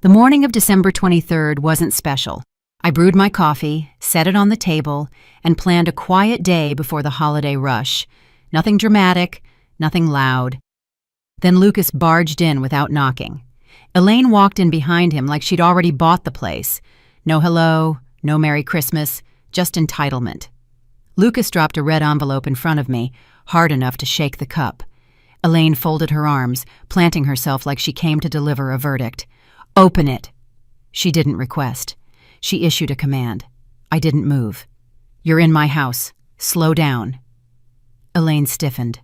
The morning of December 23rd wasn't special. I brewed my coffee, set it on the table, and planned a quiet day before the holiday rush. Nothing dramatic, nothing loud. Then Lucas barged in without knocking. Elaine walked in behind him like she'd already bought the place. No hello, no Merry Christmas, just entitlement. Lucas dropped a red envelope in front of me, hard enough to shake the cup. Elaine folded her arms, planting herself like she came to deliver a verdict. "Open it." She didn't request. She issued a command. I didn't move. "You're in my house. Slow down." Elaine stiffened.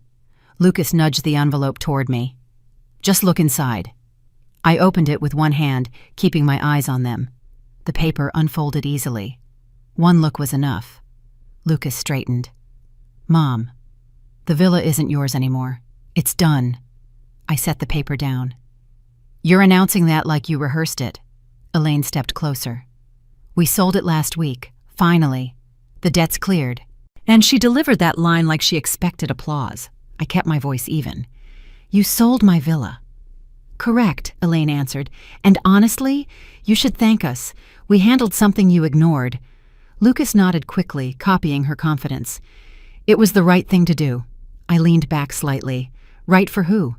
Lucas nudged the envelope toward me. "Just look inside." I opened it with one hand, keeping my eyes on them. The paper unfolded easily. One look was enough. Lucas straightened. "Mom, the villa isn't yours anymore. It's done." I set the paper down. "You're announcing that like you rehearsed it." Elaine stepped closer. "We sold it last week. Finally. The debt's cleared." And she delivered that line like she expected applause. I kept my voice even. "You sold my villa." "Correct," Elaine answered. "And honestly, you should thank us. We handled something you ignored." Lucas nodded quickly, copying her confidence. "It was the right thing to do." I leaned back slightly. "Right for who?"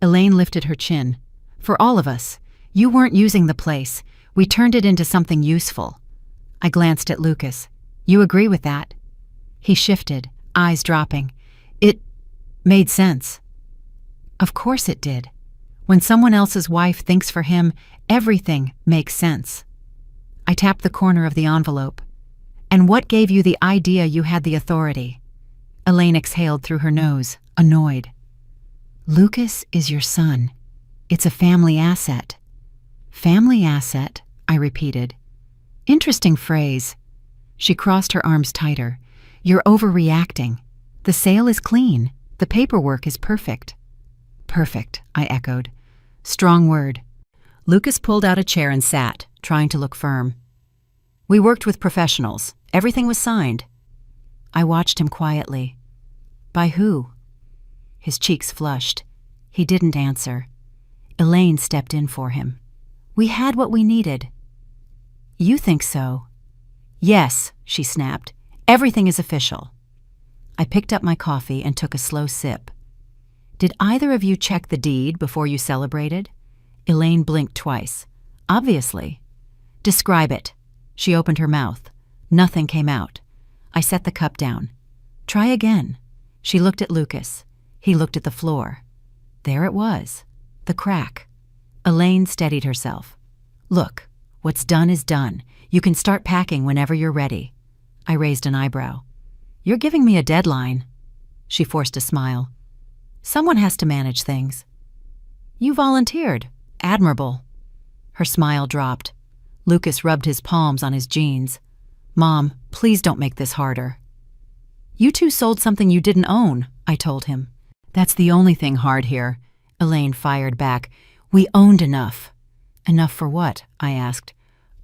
Elaine lifted her chin. "For all of us. You weren't using the place. We turned it into something useful." I glanced at Lucas. "You agree with that?" He shifted, eyes dropping. "It made sense." Of course it did. When someone else's wife thinks for him, everything makes sense. I tapped the corner of the envelope. "And what gave you the idea you had the authority?" Elaine exhaled through her nose, annoyed. "Lucas is your son. It's a family asset." "Family asset," I repeated. "Interesting phrase." She crossed her arms tighter. "You're overreacting. The sale is clean. The paperwork is perfect." "Perfect," I echoed. Strong word. Lucas pulled out a chair and sat, trying to look firm. "We worked with professionals. Everything was signed." I watched him quietly. "By who?" His cheeks flushed. He didn't answer. Elaine stepped in for him. "We had what we needed." "You think so?" "Yes," she snapped. "Everything is official." I picked up my coffee and took a slow sip. "Did either of you check the deed before you celebrated?" Elaine blinked twice. "Obviously." "Describe it." She opened her mouth. Nothing came out. I set the cup down. "Try again." She looked at Lucas. He looked at the floor. There it was. The crack. Elaine steadied herself. "Look, what's done is done. You can start packing whenever you're ready." I raised an eyebrow. "You're giving me a deadline." She forced a smile. "Someone has to manage things." "You volunteered. Admirable." Her smile dropped. Lucas rubbed his palms on his jeans. "Mom, please don't make this harder." "You two sold something you didn't own," I told him. "That's the only thing hard here," Elaine fired back. "We owned enough." "Enough for what?" I asked.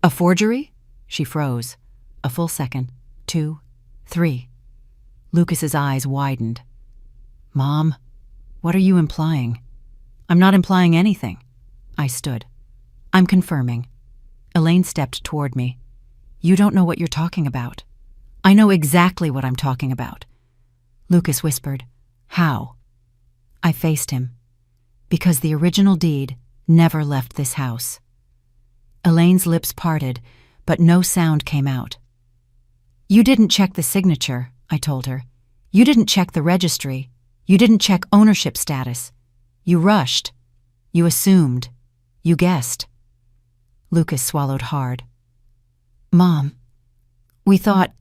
"A forgery?" She froze. A full second. 2, 3. Lucas's eyes widened. "Mom, what are you implying?" "I'm not implying anything." I stood. "I'm confirming." Elaine stepped toward me. "You don't know what you're talking about." "I know exactly what I'm talking about." Lucas whispered. "How?" I faced him. "Because the original deed never left this house." Elaine's lips parted, but no sound came out. "You didn't check the signature," I told her. "You didn't check the registry. You didn't check ownership status. You rushed. You assumed. You guessed." Lucas swallowed hard. "Mom, we thought—"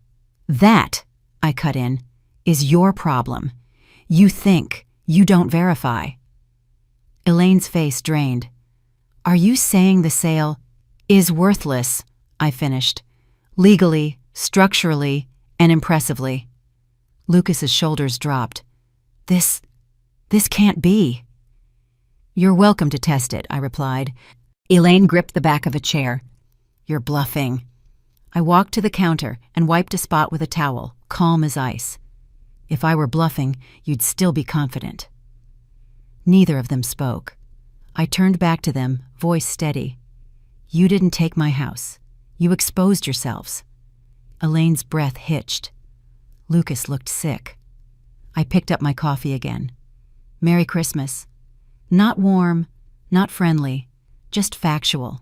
"That," I cut in, "is your problem. You think, you don't verify." Elaine's face drained. "Are you saying the sale is worthless?" I finished. "Legally, structurally, and impressively." Lucas's shoulders dropped. This can't be." "You're welcome to test it," I replied. Elaine gripped the back of a chair. "You're bluffing." I walked to the counter and wiped a spot with a towel, calm as ice. "If I were bluffing, you'd still be confident." Neither of them spoke. I turned back to them, voice steady. You didn't take my house. You exposed yourselves." Elaine's breath hitched. Lucas looked sick. I picked up my coffee again. "Merry Christmas." Not warm, not friendly, just factual.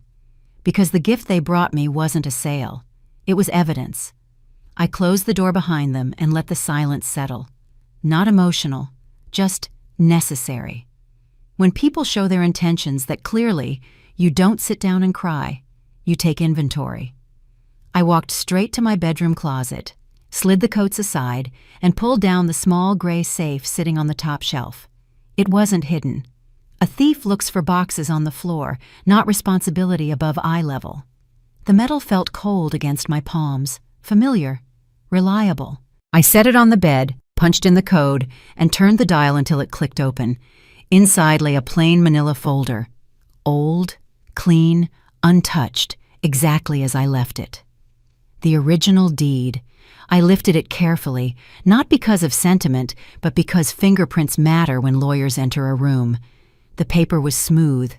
Because the gift they brought me wasn't a sale. It was evidence. I closed the door behind them and let the silence settle. Not emotional, just necessary. When people show their intentions that clearly, you don't sit down and cry, you take inventory. I walked straight to my bedroom closet, slid the coats aside, and pulled down the small gray safe sitting on the top shelf. It wasn't hidden. A thief looks for boxes on the floor, not responsibility above eye level. The metal felt cold against my palms, familiar, reliable. I set it on the bed, punched in the code, and turned the dial until it clicked open. Inside lay a plain manila folder. Old, clean, untouched, exactly as I left it. The original deed. I lifted it carefully, not because of sentiment, but because fingerprints matter when lawyers enter a room. The paper was smooth,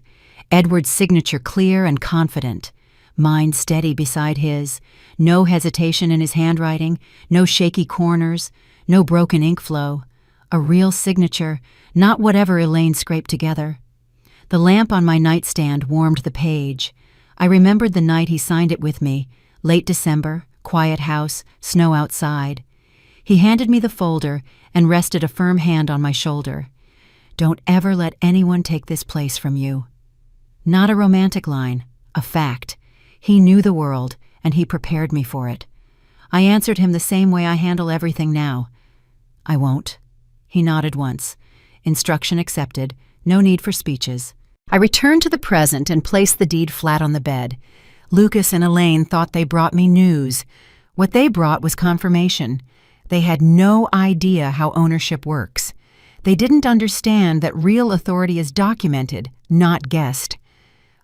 Edward's signature clear and confident, mine steady beside his, no hesitation in his handwriting, no shaky corners, no broken ink flow. A real signature, not whatever Elaine scraped together. The lamp on my nightstand warmed the page. I remembered the night he signed it with me, late December, quiet house, snow outside. He handed me the folder and rested a firm hand on my shoulder. "Don't ever let anyone take this place from you." Not a romantic line, a fact. He knew the world, and he prepared me for it. I answered him the same way I handle everything now. "I won't." He nodded once. Instruction accepted, no need for speeches. I returned to the present and placed the deed flat on the bed. Lucas and Elaine thought they brought me news. What they brought was confirmation. They had no idea how ownership works. They didn't understand that real authority is documented, not guessed.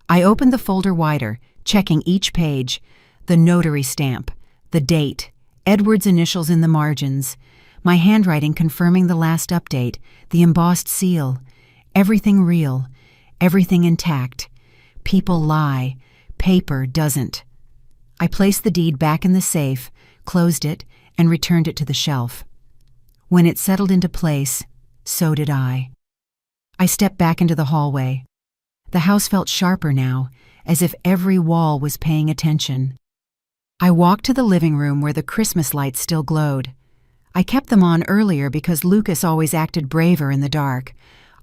I opened the folder wider, checking each page. The notary stamp, the date, Edward's initials in the margins, my handwriting confirming the last update, the embossed seal. Everything real, everything intact. People lie, paper doesn't. I placed the deed back in the safe, closed it, and returned it to the shelf. When it settled into place, so did I. I stepped back into the hallway. The house felt sharper now, as if every wall was paying attention. I walked to the living room where the Christmas lights still glowed. I kept them on earlier because Lucas always acted braver in the dark.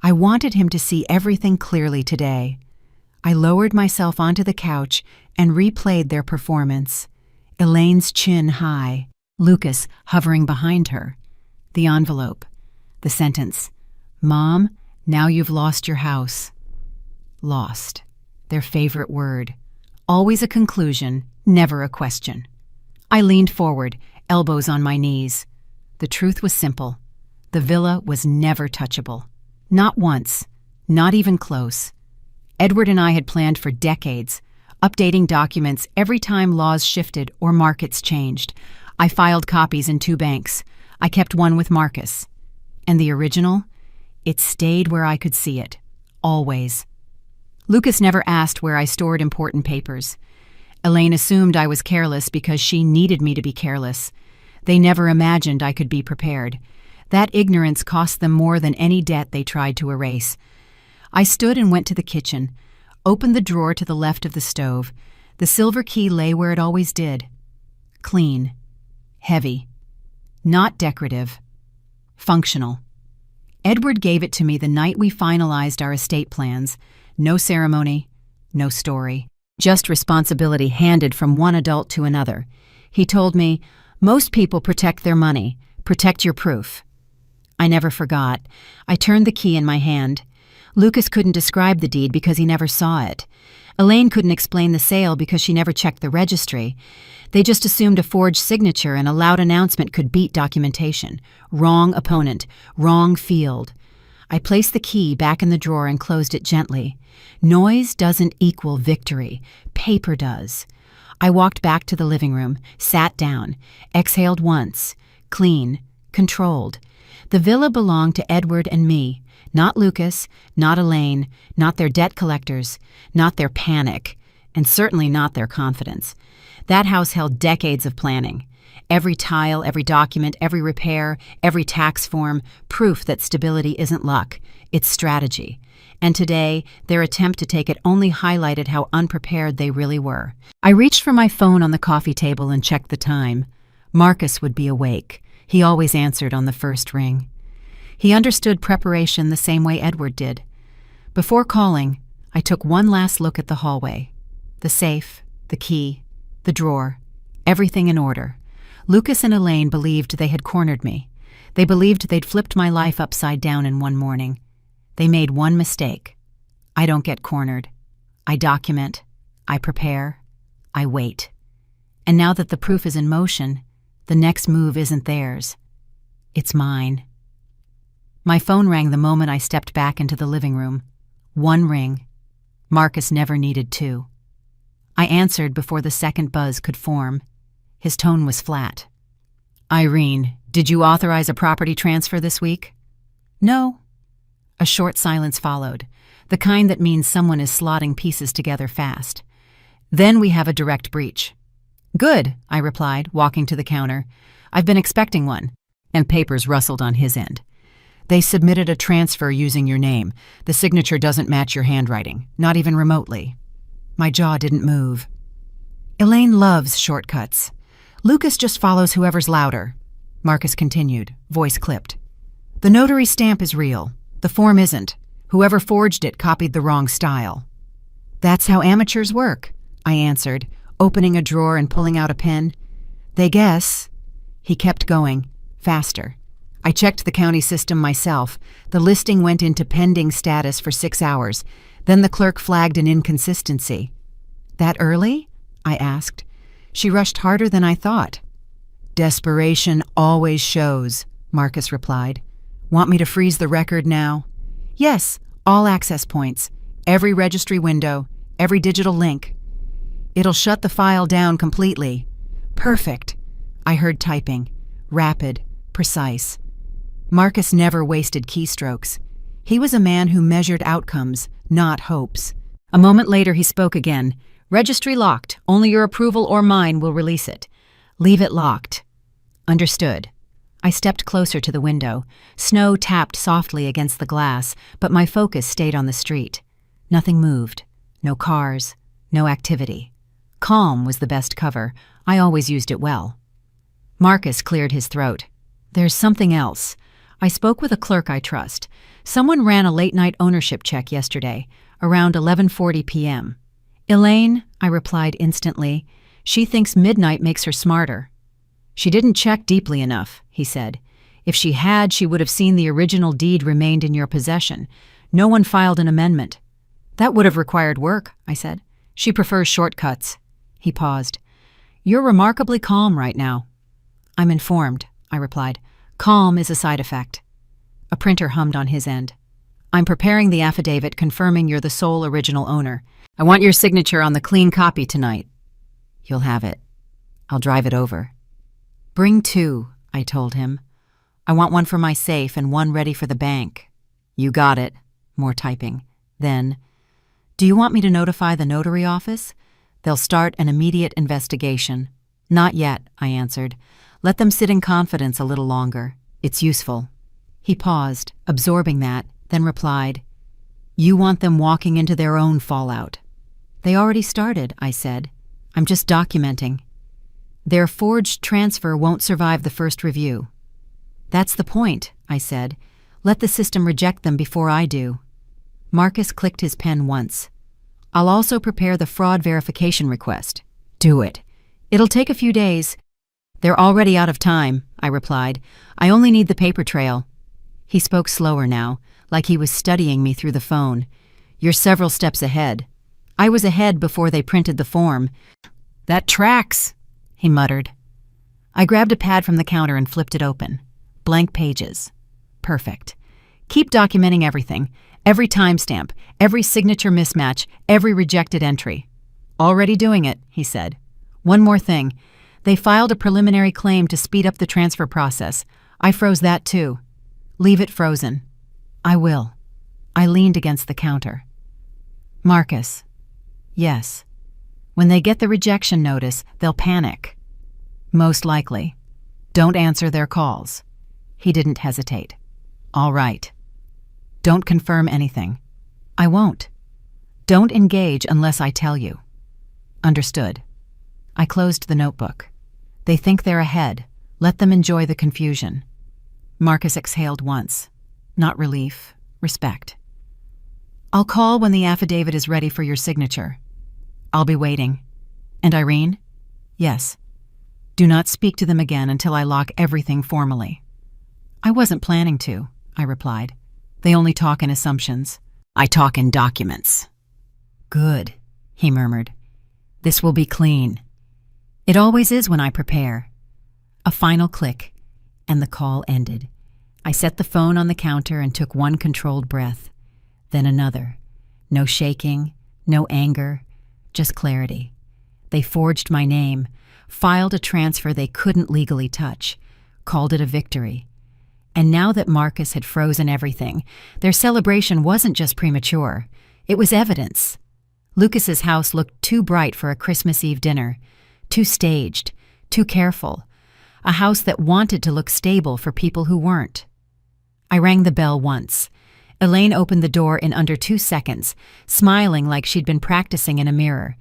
I wanted him to see everything clearly today. I lowered myself onto the couch and replayed their performance. Elaine's chin high, Lucas hovering behind her. The envelope. The sentence, "Mom, now you've lost your house." Lost. Their favorite word. Always a conclusion, never a question. I leaned forward, elbows on my knees. The truth was simple. The villa was never touchable. Not once. Not even close. Edward and I had planned for decades, updating documents every time laws shifted or markets changed. I filed copies in 2 banks. I kept one with Marcus. And the original? It stayed where I could see it. Always. Lucas never asked where I stored important papers. Elaine assumed I was careless because she needed me to be careless. They never imagined I could be prepared. That ignorance cost them more than any debt they tried to erase. I stood and went to the kitchen, opened the drawer to the left of the stove. The silver key lay where it always did. Clean. Heavy. Not decorative. Functional. Edward gave it to me the night we finalized our estate plans. No ceremony, no story. Just responsibility handed from one adult to another. He told me, "Most people protect their money. Protect your proof." I never forgot. I turned the key in my hand. Lucas couldn't describe the deed because he never saw it. Elaine couldn't explain the sale because she never checked the registry. They just assumed a forged signature and a loud announcement could beat documentation. Wrong opponent, wrong field. I placed the key back in the drawer and closed it gently. Noise doesn't equal victory. Paper does. I walked back to the living room, sat down, exhaled once. Clean, controlled. The villa belonged to Edward and me. Not Lucas, not Elaine, not their debt collectors, not their panic. and certainly not their confidence. That house held decades of planning. Every tile, every document, every repair, every tax form, proof that stability isn't luck, it's strategy. And today, their attempt to take it only highlighted how unprepared they really were. I reached for my phone on the coffee table and checked the time. Marcus would be awake. He always answered on the first ring. He understood preparation the same way Edward did. Before calling, I took one last look at the hallway. The safe, the key, the drawer, everything in order. Lucas and Elaine believed they had cornered me. They believed they'd flipped my life upside down in one morning. They made one mistake. I don't get cornered. I document. I prepare. I wait. And now that the proof is in motion, the next move isn't theirs. It's mine. My phone rang the moment I stepped back into the living room. One ring. Marcus never needed two. I answered before the second buzz could form. His tone was flat. "Irene, did you authorize a property transfer this week?" "No." A short silence followed, the kind that means someone is slotting pieces together fast. "Then we have a direct breach." "Good," I replied, walking to the counter. "I've been expecting one." And papers rustled on his end. "They submitted a transfer using your name. The signature doesn't match your handwriting, not even remotely." My jaw didn't move. "Elaine loves shortcuts. Lucas just follows whoever's louder," Marcus continued, voice clipped. "The notary stamp is real. The form isn't. Whoever forged it copied the wrong style." "That's how amateurs work," I answered, opening a drawer and pulling out a pen. "They guess." He kept going, faster. I checked the county system myself. The listing went into pending status for 6 hours. Then the clerk flagged an inconsistency. "That early?" I asked. She rushed harder than I thought. "Desperation always shows," Marcus replied. "Want me to freeze the record now?" "Yes, all access points, every registry window, every digital link." "It'll shut the file down completely." "Perfect." I heard typing, rapid, precise. Marcus never wasted keystrokes. He was a man who measured outcomes, not hopes. A moment later he spoke again. "Registry locked. Only your approval or mine will release it." "Leave it locked." "Understood." I stepped closer to the window. Snow tapped softly against the glass, but my focus stayed on the street. Nothing moved. No cars. No activity. Calm was the best cover. I always used it well. Marcus cleared his throat. "There's something else. I spoke with a clerk I trust. Someone ran a late-night ownership check yesterday, around 11:40 p.m. "Elaine," I replied instantly, "she thinks midnight makes her smarter." "She didn't check deeply enough," he said. "If she had, she would have seen the original deed remained in your possession. No one filed an amendment." "That would have required work," I said. "She prefers shortcuts." He paused. "You're remarkably calm right now." "I'm informed," I replied. "Calm is a side effect." A printer hummed on his end. "I'm preparing the affidavit confirming you're the sole original owner. I want your signature on the clean copy tonight." "You'll have it. I'll drive it over." "Bring 2, I told him. "I want one for my safe and one ready for the bank." "You got it." More typing. Then, "Do you want me to notify the notary office? They'll start an immediate investigation." "Not yet," I answered. "Let them sit in confidence a little longer. It's useful." He paused, absorbing that, then replied, "You want them walking into their own fallout." "They already started," I said. "I'm just documenting." "Their forged transfer won't survive the first review." "That's the point," I said. "Let the system reject them before I do." Marcus clicked his pen once. "I'll also prepare the fraud verification request." "Do it. It'll take a few days." "They're already out of time," I replied. "I only need the paper trail." He spoke slower now, like he was studying me through the phone. "You're several steps ahead." "I was ahead before they printed the form." "That tracks," he muttered. I grabbed a pad from the counter and flipped it open. Blank pages. Perfect. Keep documenting everything. Every timestamp, every signature mismatch, every rejected entry. "Already doing it," he said. "One more thing. They filed a preliminary claim to speed up the transfer process. I froze that too. Leave it frozen." "I will." I leaned against the counter. "Marcus." "Yes." When they get the rejection notice, they'll panic. Most likely. Don't answer their calls. He didn't hesitate. All right. Don't confirm anything. I won't. Don't engage unless I tell you. Understood. I closed the notebook. They think they're ahead. Let them enjoy the confusion. Marcus exhaled once. Not relief, respect. I'll call when the affidavit is ready for your signature. I'll be waiting. And Irene? Yes. Do not speak to them again until I lock everything formally. I wasn't planning to, I replied. They only talk in assumptions. I talk in documents. Good, he murmured. This will be clean. It always is when I prepare. A final click, and the call ended. I set the phone on the counter and took one controlled breath, then another. No shaking, no anger, just clarity. They forged my name, filed a transfer they couldn't legally touch, called it a victory. And now that Marcus had frozen everything, their celebration wasn't just premature. It was evidence. Lucas's house looked too bright for a Christmas Eve dinner, too staged, too careful. A house that wanted to look stable for people who weren't. I rang the bell once. Elaine opened the door in under 2 seconds, smiling like she'd been practicing in a mirror.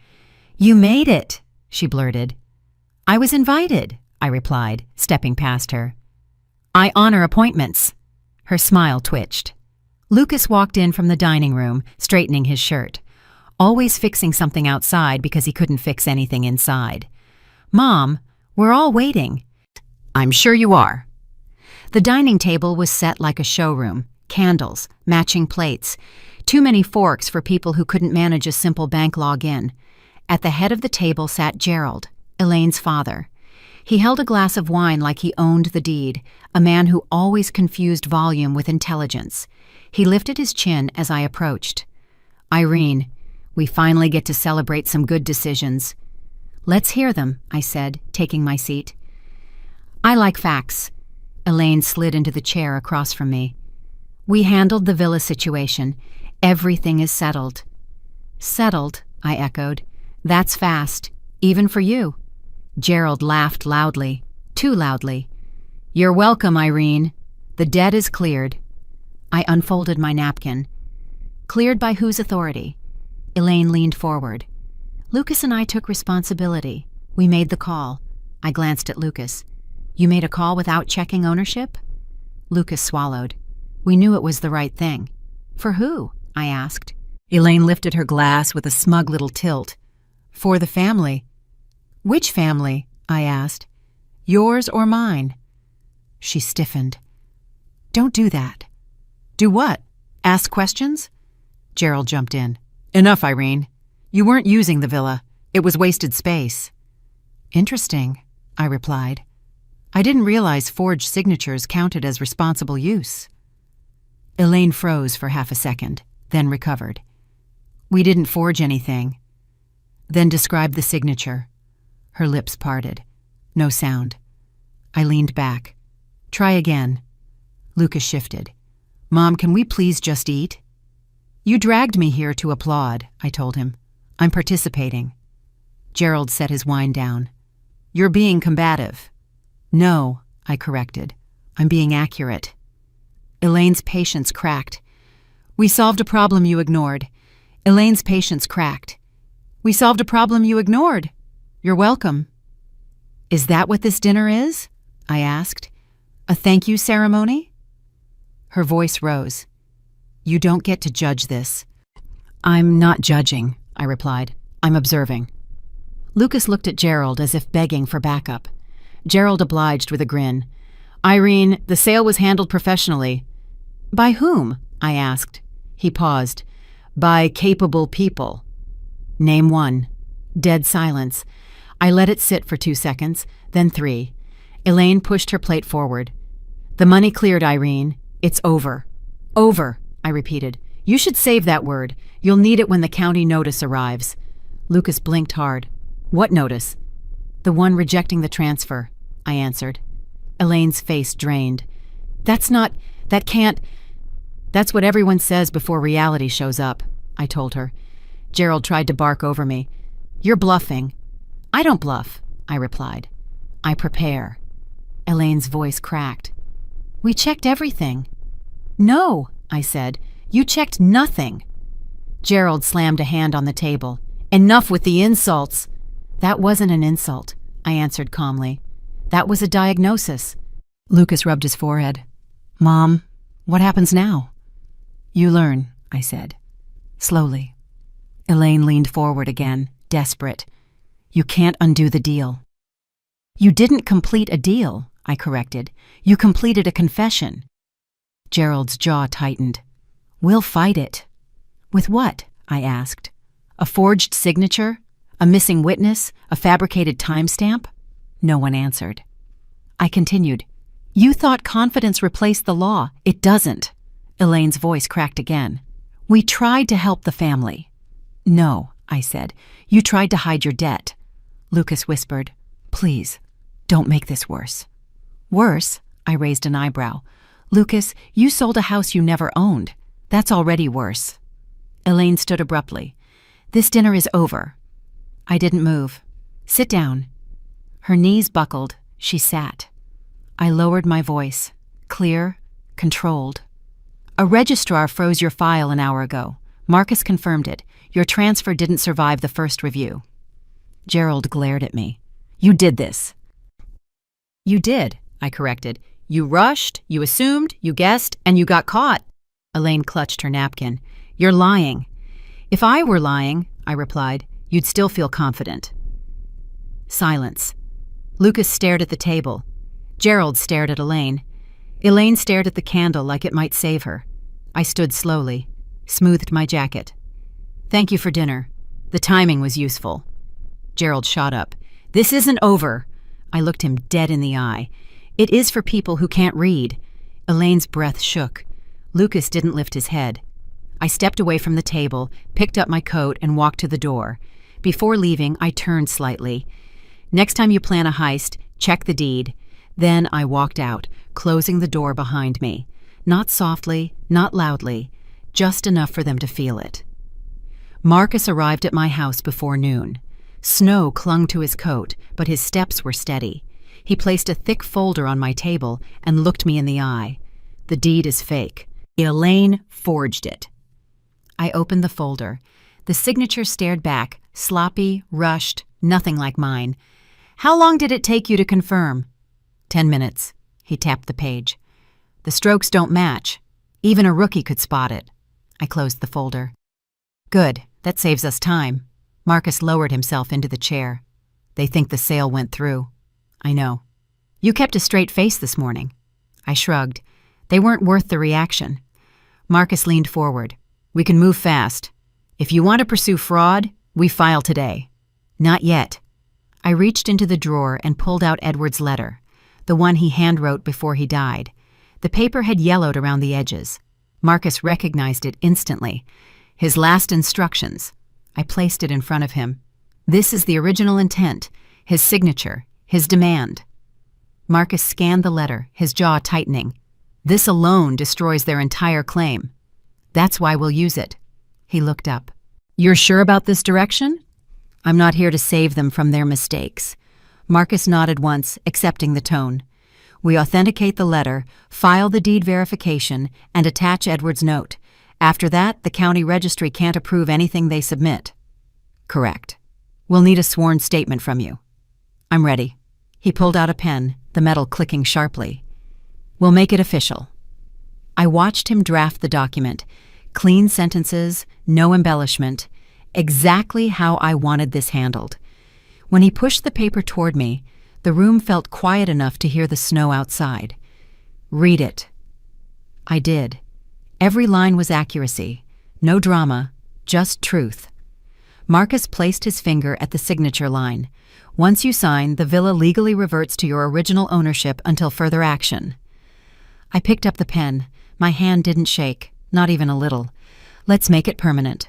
You made it, she blurted. I was invited, I replied, stepping past her. I honor appointments. Her smile twitched. Lucas walked in from the dining room, straightening his shirt, always fixing something outside because he couldn't fix anything inside. Mom, we're all waiting. I'm sure you are. The dining table was set like a showroom, candles, matching plates, too many forks for people who couldn't manage a simple bank login. At the head of the table sat Gerald, Elaine's father. He held a glass of wine like he owned the deed, a man who always confused volume with intelligence. He lifted his chin as I approached. Irene, we finally get to celebrate some good decisions. Let's hear them, I said, taking my seat. I like facts. Elaine slid into the chair across from me. We handled the villa situation. Everything is settled. Settled, I echoed. That's fast, even for you. Gerald laughed loudly, too loudly. You're welcome, Irene. The debt is cleared. I unfolded my napkin. Cleared by whose authority? Elaine leaned forward. Lucas and I took responsibility. We made the call. I glanced at Lucas. You made a call without checking ownership? Lucas swallowed. We knew it was the right thing. For who? I asked. Elaine lifted her glass with a smug little tilt. For the family. Which family? I asked. Yours or mine? She stiffened. Don't do that. Do what? Ask questions? Gerald jumped in. Enough, Irene. You weren't using the villa. It was wasted space. Interesting, I replied. I didn't realize forged signatures counted as responsible use. Elaine froze for half a second, then recovered. We didn't forge anything. Then described the signature. Her lips parted. No sound. I leaned back. Try again. Lucas shifted. Mom, can we please just eat? You dragged me here to applaud, I told him. I'm participating. Gerald set his wine down. You're being combative. No, I corrected. I'm being accurate. Elaine's patience cracked. We solved a problem you ignored. Elaine's patience cracked. We solved a problem you ignored. You're welcome. Is that what this dinner is? I asked. A thank you ceremony? Her voice rose. You don't get to judge this. I'm not judging, I replied. I'm observing. Lucas looked at Gerald as if begging for backup. Gerald obliged with a grin. Irene, the sale was handled professionally. By whom? I asked. He paused. By capable people. Name one. Dead silence. I let it sit for 2 seconds, then 3. Elaine pushed her plate forward. The money cleared, Irene. It's over. Over, I repeated. You should save that word. You'll need it when the county notice arrives. Lucas blinked hard. What notice? The one rejecting the transfer, I answered. Elaine's face drained. That's what everyone says before reality shows up, I told her. Gerald tried to bark over me. You're bluffing. I don't bluff, I replied. I prepare. Elaine's voice cracked. We checked everything. No, I said. You checked nothing. Gerald slammed a hand on the table. Enough with the insults. That wasn't an insult, I answered calmly. That was a diagnosis. Lucas rubbed his forehead. Mom, what happens now? You learn, I said. Slowly. Elaine leaned forward again, desperate. You can't undo the deal. You didn't complete a deal, I corrected. You completed a confession. Gerald's jaw tightened. We'll fight it. With what? I asked. A forged signature? A missing witness? A fabricated timestamp? No one answered. I continued. You thought confidence replaced the law. It doesn't. Elaine's voice cracked again. We tried to help the family. No, I said. You tried to hide your debt. Lucas whispered. Please, don't make this worse. Worse? I raised an eyebrow. Lucas, you sold a house you never owned. That's already worse. Elaine stood abruptly. This dinner is over. I didn't move. Sit down. Her knees buckled. She sat. I lowered my voice. Clear, controlled. A registrar froze your file an hour ago. Marcus confirmed it. Your transfer didn't survive the first review. Gerald glared at me. You did this. You did, I corrected. You rushed, you assumed, you guessed, and you got caught. Elaine clutched her napkin. You're lying. If I were lying, I replied, you'd still feel confident. Silence. Lucas stared at the table. Gerald stared at Elaine. Elaine stared at the candle like it might save her. I stood slowly, smoothed my jacket. Thank you for dinner. The timing was useful. Gerald shot up. This isn't over. I looked him dead in the eye. It is for people who can't read. Elaine's breath shook. Lucas didn't lift his head. I stepped away from the table, picked up my coat, and walked to the door. Before leaving, I turned slightly. Next time you plan a heist, check the deed. Then I walked out, closing the door behind me. Not softly, not loudly, just enough for them to feel it. Marcus arrived at my house before noon. Snow clung to his coat, but his steps were steady. He placed a thick folder on my table and looked me in the eye. The deed is fake. Elaine forged it. I opened the folder. The signature stared back, sloppy, rushed, nothing like mine. How long did it take you to confirm? 10 minutes. He tapped the page. The strokes don't match. Even a rookie could spot it. I closed the folder. Good. That saves us time. Marcus lowered himself into the chair. They think the sale went through. I know. You kept a straight face this morning. I shrugged. They weren't worth the reaction. Marcus leaned forward. We can move fast. If you want to pursue fraud, we file today. Not yet. I reached into the drawer and pulled out Edward's letter, the one he handwrote before he died. The paper had yellowed around the edges. Marcus recognized it instantly. His last instructions. I placed it in front of him. This is the original intent, his signature, his demand. Marcus scanned the letter, his jaw tightening. This alone destroys their entire claim. That's why we'll use it. He looked up. You're sure about this direction? I'm not here to save them from their mistakes. Marcus nodded once, accepting the tone. We authenticate the letter, file the deed verification, and attach Edward's note. After that, the county registry can't approve anything they submit. Correct. We'll need a sworn statement from you. I'm ready. He pulled out a pen, the metal clicking sharply. We'll make it official. I watched him draft the document. Clean sentences, no embellishment. Exactly how I wanted this handled. When he pushed the paper toward me, the room felt quiet enough to hear the snow outside. Read it. I did. Every line was accuracy. No drama, just truth. Marcus placed his finger at the signature line. Once you sign, the villa legally reverts to your original ownership until further action. I picked up the pen. My hand didn't shake, not even a little. Let's make it permanent.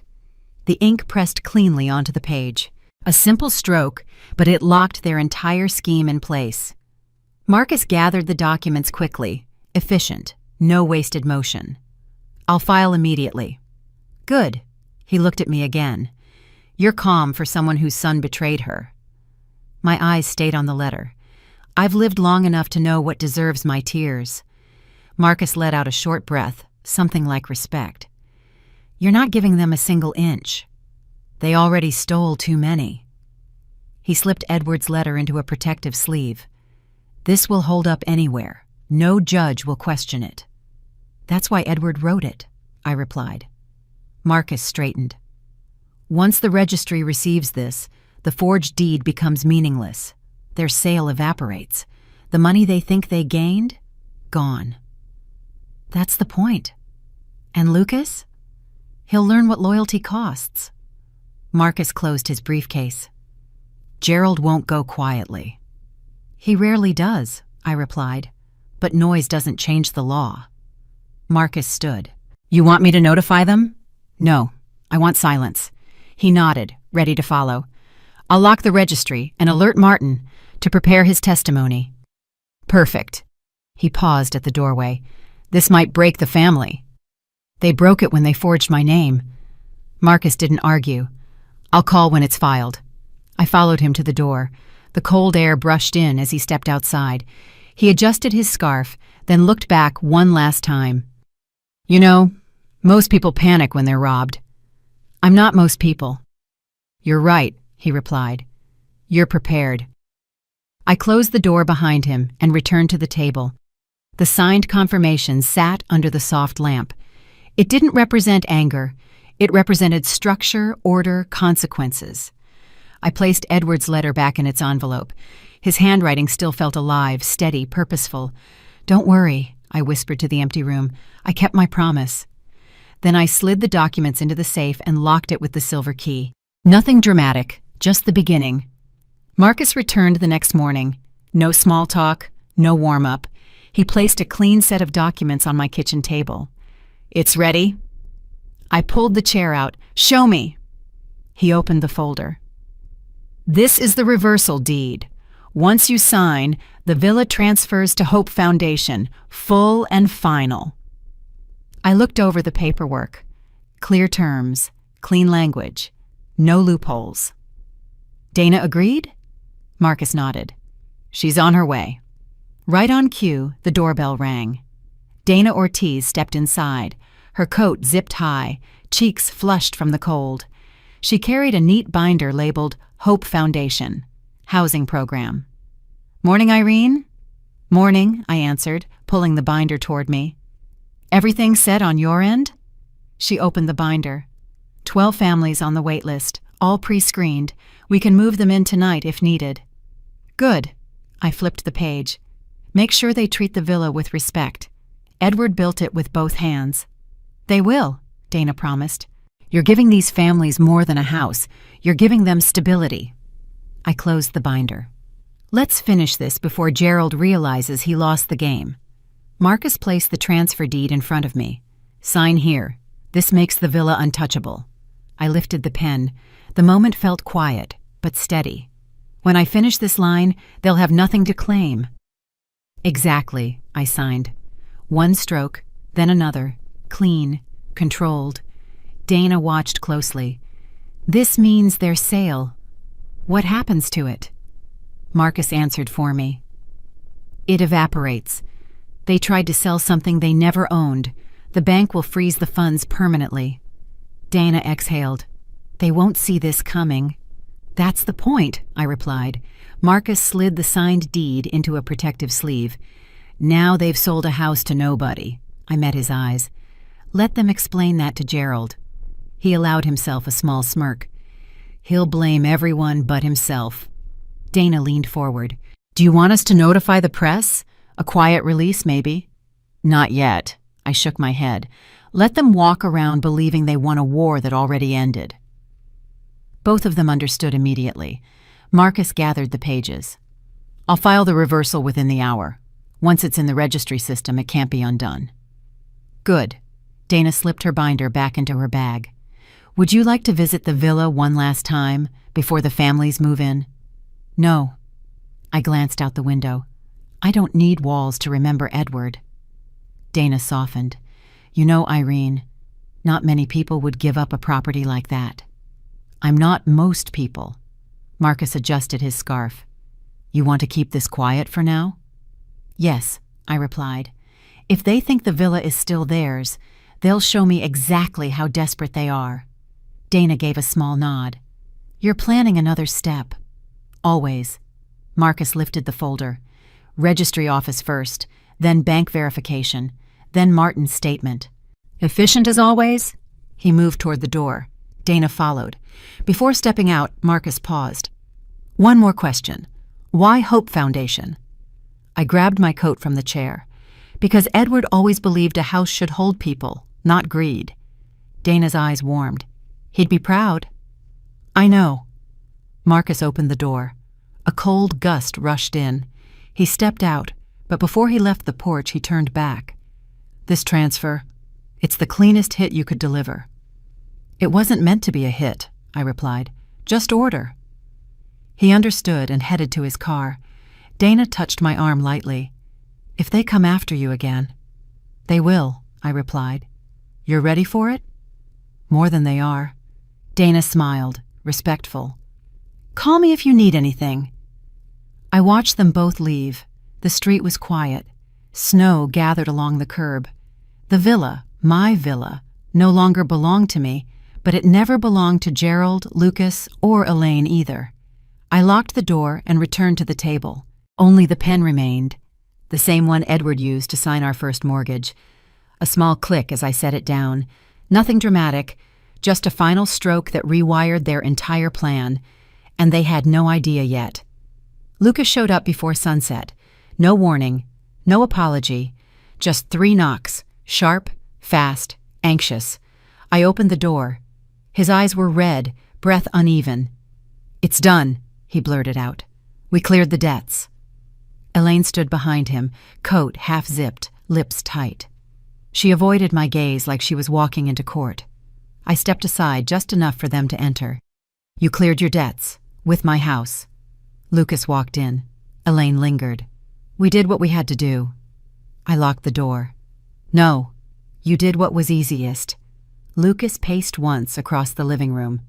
The ink pressed cleanly onto the page. A simple stroke, but it locked their entire scheme in place. Marcus gathered the documents quickly, efficient, no wasted motion. I'll file immediately. Good. He looked at me again. You're calm for someone whose son betrayed her. My eyes stayed on the letter. I've lived long enough to know what deserves my tears. Marcus let out a short breath, something like respect. You're not giving them a single inch. They already stole too many. He slipped Edward's letter into a protective sleeve. This will hold up anywhere. No judge will question it. That's why Edward wrote it, I replied. Marcus straightened. Once the registry receives this, the forged deed becomes meaningless. Their sale evaporates. The money they think they gained? Gone. That's the point. And Lucas? He'll learn what loyalty costs. Marcus closed his briefcase. Gerald won't go quietly. He rarely does, I replied, but noise doesn't change the law. Marcus stood. You want me to notify them? No, I want silence. He nodded, ready to follow. I'll lock the registry and alert Martin to prepare his testimony. Perfect. He paused at the doorway. This might break the family. They broke it when they forged my name. Marcus didn't argue. I'll call when it's filed. I followed him to the door. The cold air brushed in as he stepped outside. He adjusted his scarf, then looked back one last time. You know, most people panic when they're robbed. I'm not most people. You're right, he replied. You're prepared. I closed the door behind him and returned to the table. The signed confirmation sat under the soft lamp. It didn't represent anger. It represented structure, order, consequences. I placed Edward's letter back in its envelope. His handwriting still felt alive, steady, purposeful. Don't worry, I whispered to the empty room. I kept my promise. Then I slid the documents into the safe and locked it with the silver key. Nothing dramatic, just the beginning. Marcus returned the next morning. No small talk, no warm-up. He placed a clean set of documents on my kitchen table. It's ready? I pulled the chair out. Show me. He opened the folder. This is the reversal deed. Once you sign, the villa transfers to Hope Foundation, full and final. I looked over the paperwork. Clear terms, clean language, no loopholes. Dana agreed? Marcus nodded. She's on her way. Right on cue, the doorbell rang. Dana Ortiz stepped inside, her coat zipped high, cheeks flushed from the cold. She carried a neat binder labeled Hope Foundation, Housing Program. Morning, Irene? Morning, I answered, pulling the binder toward me. Everything set on your end? She opened the binder. 12 families on the wait list, all pre-screened. We can move them in tonight if needed. Good. I flipped the page. Make sure they treat the villa with respect. Edward built it with both hands. They will, Dana promised. You're giving these families more than a house. You're giving them stability. I closed the binder. Let's finish this before Gerald realizes he lost the game. Marcus placed the transfer deed in front of me. Sign here. This makes the villa untouchable. I lifted the pen. The moment felt quiet, but steady. When I finish this line, they'll have nothing to claim. Exactly, I signed. One stroke, then another. Clean, controlled. Dana watched closely. This means their sale. What happens to it? Marcus answered for me. It evaporates. They tried to sell something they never owned. The bank will freeze the funds permanently. Dana exhaled. They won't see this coming. That's the point, I replied. Marcus slid the signed deed into a protective sleeve. Now they've sold a house to nobody. I met his eyes. Let them explain that to Gerald. He allowed himself a small smirk. He'll blame everyone but himself. Dana leaned forward. Do you want us to notify the press? A quiet release, maybe? Not yet. I shook my head. Let them walk around believing they won a war that already ended. Both of them understood immediately. Marcus gathered the pages. I'll file the reversal within the hour. Once it's in the registry system, it can't be undone. Good. Dana slipped her binder back into her bag. Would you like to visit the villa one last time before the families move in? No. I glanced out the window. I don't need walls to remember Edward. Dana softened. You know, Irene, not many people would give up a property like that. I'm not most people. Marcus adjusted his scarf. You want to keep this quiet for now? Yes, I replied. If they think the villa is still theirs, they'll show me exactly how desperate they are. Dana gave a small nod. You're planning another step. Always. Marcus lifted the folder. Registry office first, then bank verification, then Martin's statement. Efficient as always? He moved toward the door. Dana followed. Before stepping out, Marcus paused. One more question. Why Hope Foundation? I grabbed my coat from the chair. Because Edward always believed a house should hold people, not greed. Dana's eyes warmed. He'd be proud. I know. Marcus opened the door. A cold gust rushed in. He stepped out, but before he left the porch, he turned back. This transfer, it's the cleanest hit you could deliver. It wasn't meant to be a hit, I replied. Just order. He understood and headed to his car. Dana touched my arm lightly. If they come after you again. They will, I replied. You're ready for it? More than they are. Dana smiled, respectful. Call me if you need anything. I watched them both leave. The street was quiet. Snow gathered along the curb. The villa, my villa, no longer belonged to me, but it never belonged to Gerald, Lucas, or Elaine either. I locked the door and returned to the table. Only the pen remained, the same one Edward used to sign our first mortgage. A small click as I set it down. Nothing dramatic, just a final stroke that rewired their entire plan, and they had no idea yet. Lucas showed up before sunset. No warning, no apology, just 3 knocks, sharp, fast, anxious. I opened the door. His eyes were red, breath uneven. It's done, he blurted out. We cleared the debts. Elaine stood behind him, coat half-zipped, lips tight. She avoided my gaze like she was walking into court. I stepped aside just enough for them to enter. You cleared your debts, with my house. Lucas walked in. Elaine lingered. We did what we had to do. I locked the door. No, you did what was easiest. Lucas paced once across the living room.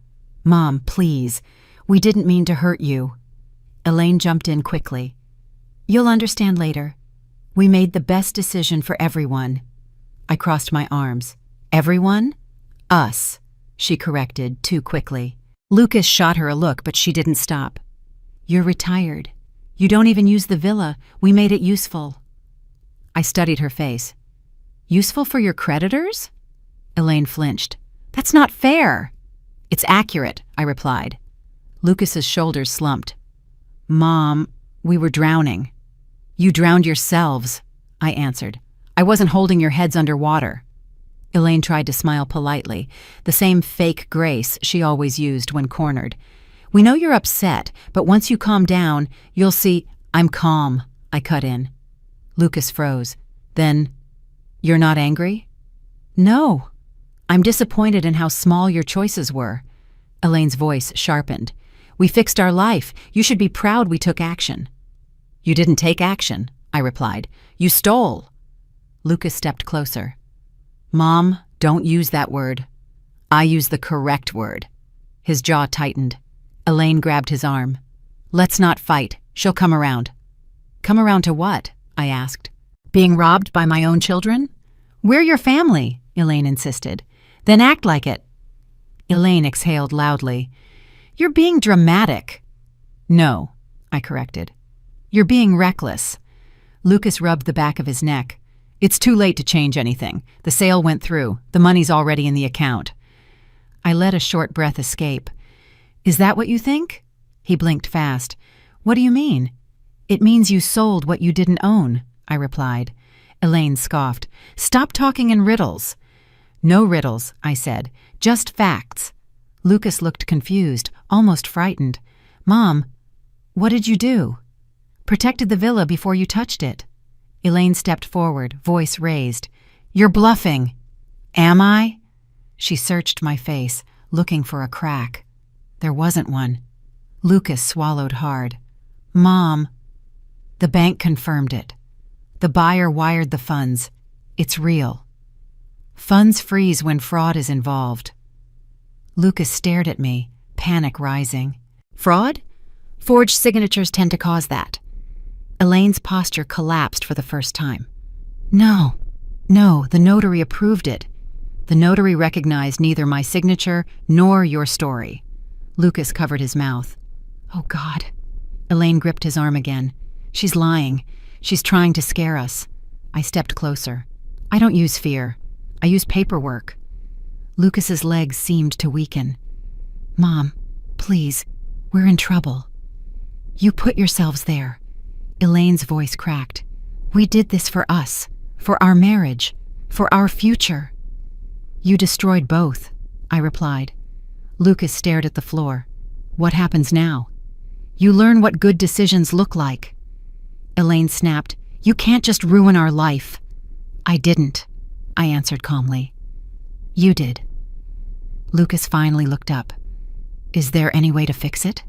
Mom, please. We didn't mean to hurt you. Elaine jumped in quickly. You'll understand later. We made the best decision for everyone. I crossed my arms. Everyone? Us, she corrected too quickly. Lucas shot her a look, but she didn't stop. You're retired. You don't even use the villa. We made it useful. I studied her face. Useful for your creditors? Elaine flinched. That's not fair. It's accurate, I replied. Lucas's shoulders slumped. Mom, we were drowning. You drowned yourselves, I answered. I wasn't holding your heads underwater. Elaine tried to smile politely, the same fake grace she always used when cornered. We know you're upset, but once you calm down, you'll see. I'm calm, I cut in. Lucas froze. Then, you're not angry? No. I'm disappointed in how small your choices were. Elaine's voice sharpened. We fixed our life. You should be proud we took action. You didn't take action, I replied. You stole. Lucas stepped closer. Mom, don't use that word. I use the correct word. His jaw tightened. Elaine grabbed his arm. Let's not fight. She'll come around. Come around to what? I asked. Being robbed by my own children? We're your family, Elaine insisted. Then act like it. Elaine exhaled loudly. You're being dramatic. No, I corrected. You're being reckless. Lucas rubbed the back of his neck. It's too late to change anything. The sale went through. The money's already in the account. I let a short breath escape. Is that what you think? He blinked fast. What do you mean? It means you sold what you didn't own, I replied. Elaine scoffed. Stop talking in riddles. No riddles, I said. Just facts. Lucas looked confused, almost frightened. Mom, what did you do? Protected the villa before you touched it. Elaine stepped forward, voice raised. You're bluffing. Am I? She searched my face, looking for a crack. There wasn't one. Lucas swallowed hard. Mom. The bank confirmed it. The buyer wired the funds. It's real. Funds freeze when fraud is involved. Lucas stared at me, panic rising. Fraud? Forged signatures tend to cause that. Elaine's posture collapsed for the first time. No, the notary approved it. The notary recognized neither my signature nor your story. Lucas covered his mouth. Oh, God. Elaine gripped his arm again. She's lying. She's trying to scare us. I stepped closer. I don't use fear. I use paperwork. Lucas's legs seemed to weaken. Mom, please, we're in trouble. You put yourselves there. Elaine's voice cracked. We did this for us, for our marriage, for our future. You destroyed both, I replied. Lucas stared at the floor. What happens now? You learn what good decisions look like. Elaine snapped. You can't just ruin our life. I didn't, I answered calmly. You did. Lucas finally looked up. Is there any way to fix it?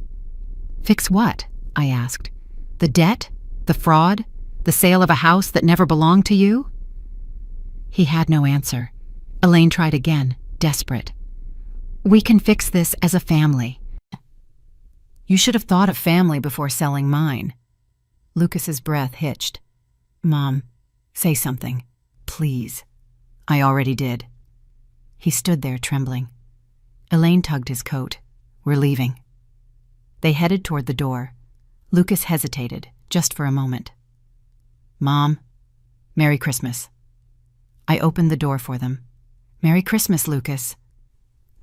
Fix what? I asked. The debt? The fraud? The sale of a house that never belonged to you? He had no answer. Elaine tried again, desperate. We can fix this as a family. You should have thought of family before selling mine. Lucas's breath hitched. Mom, say something. Please. I already did. He stood there trembling. Elaine tugged his coat. We're leaving. They headed toward the door. Lucas hesitated, just for a moment. Mom, Merry Christmas. I opened the door for them. Merry Christmas, Lucas.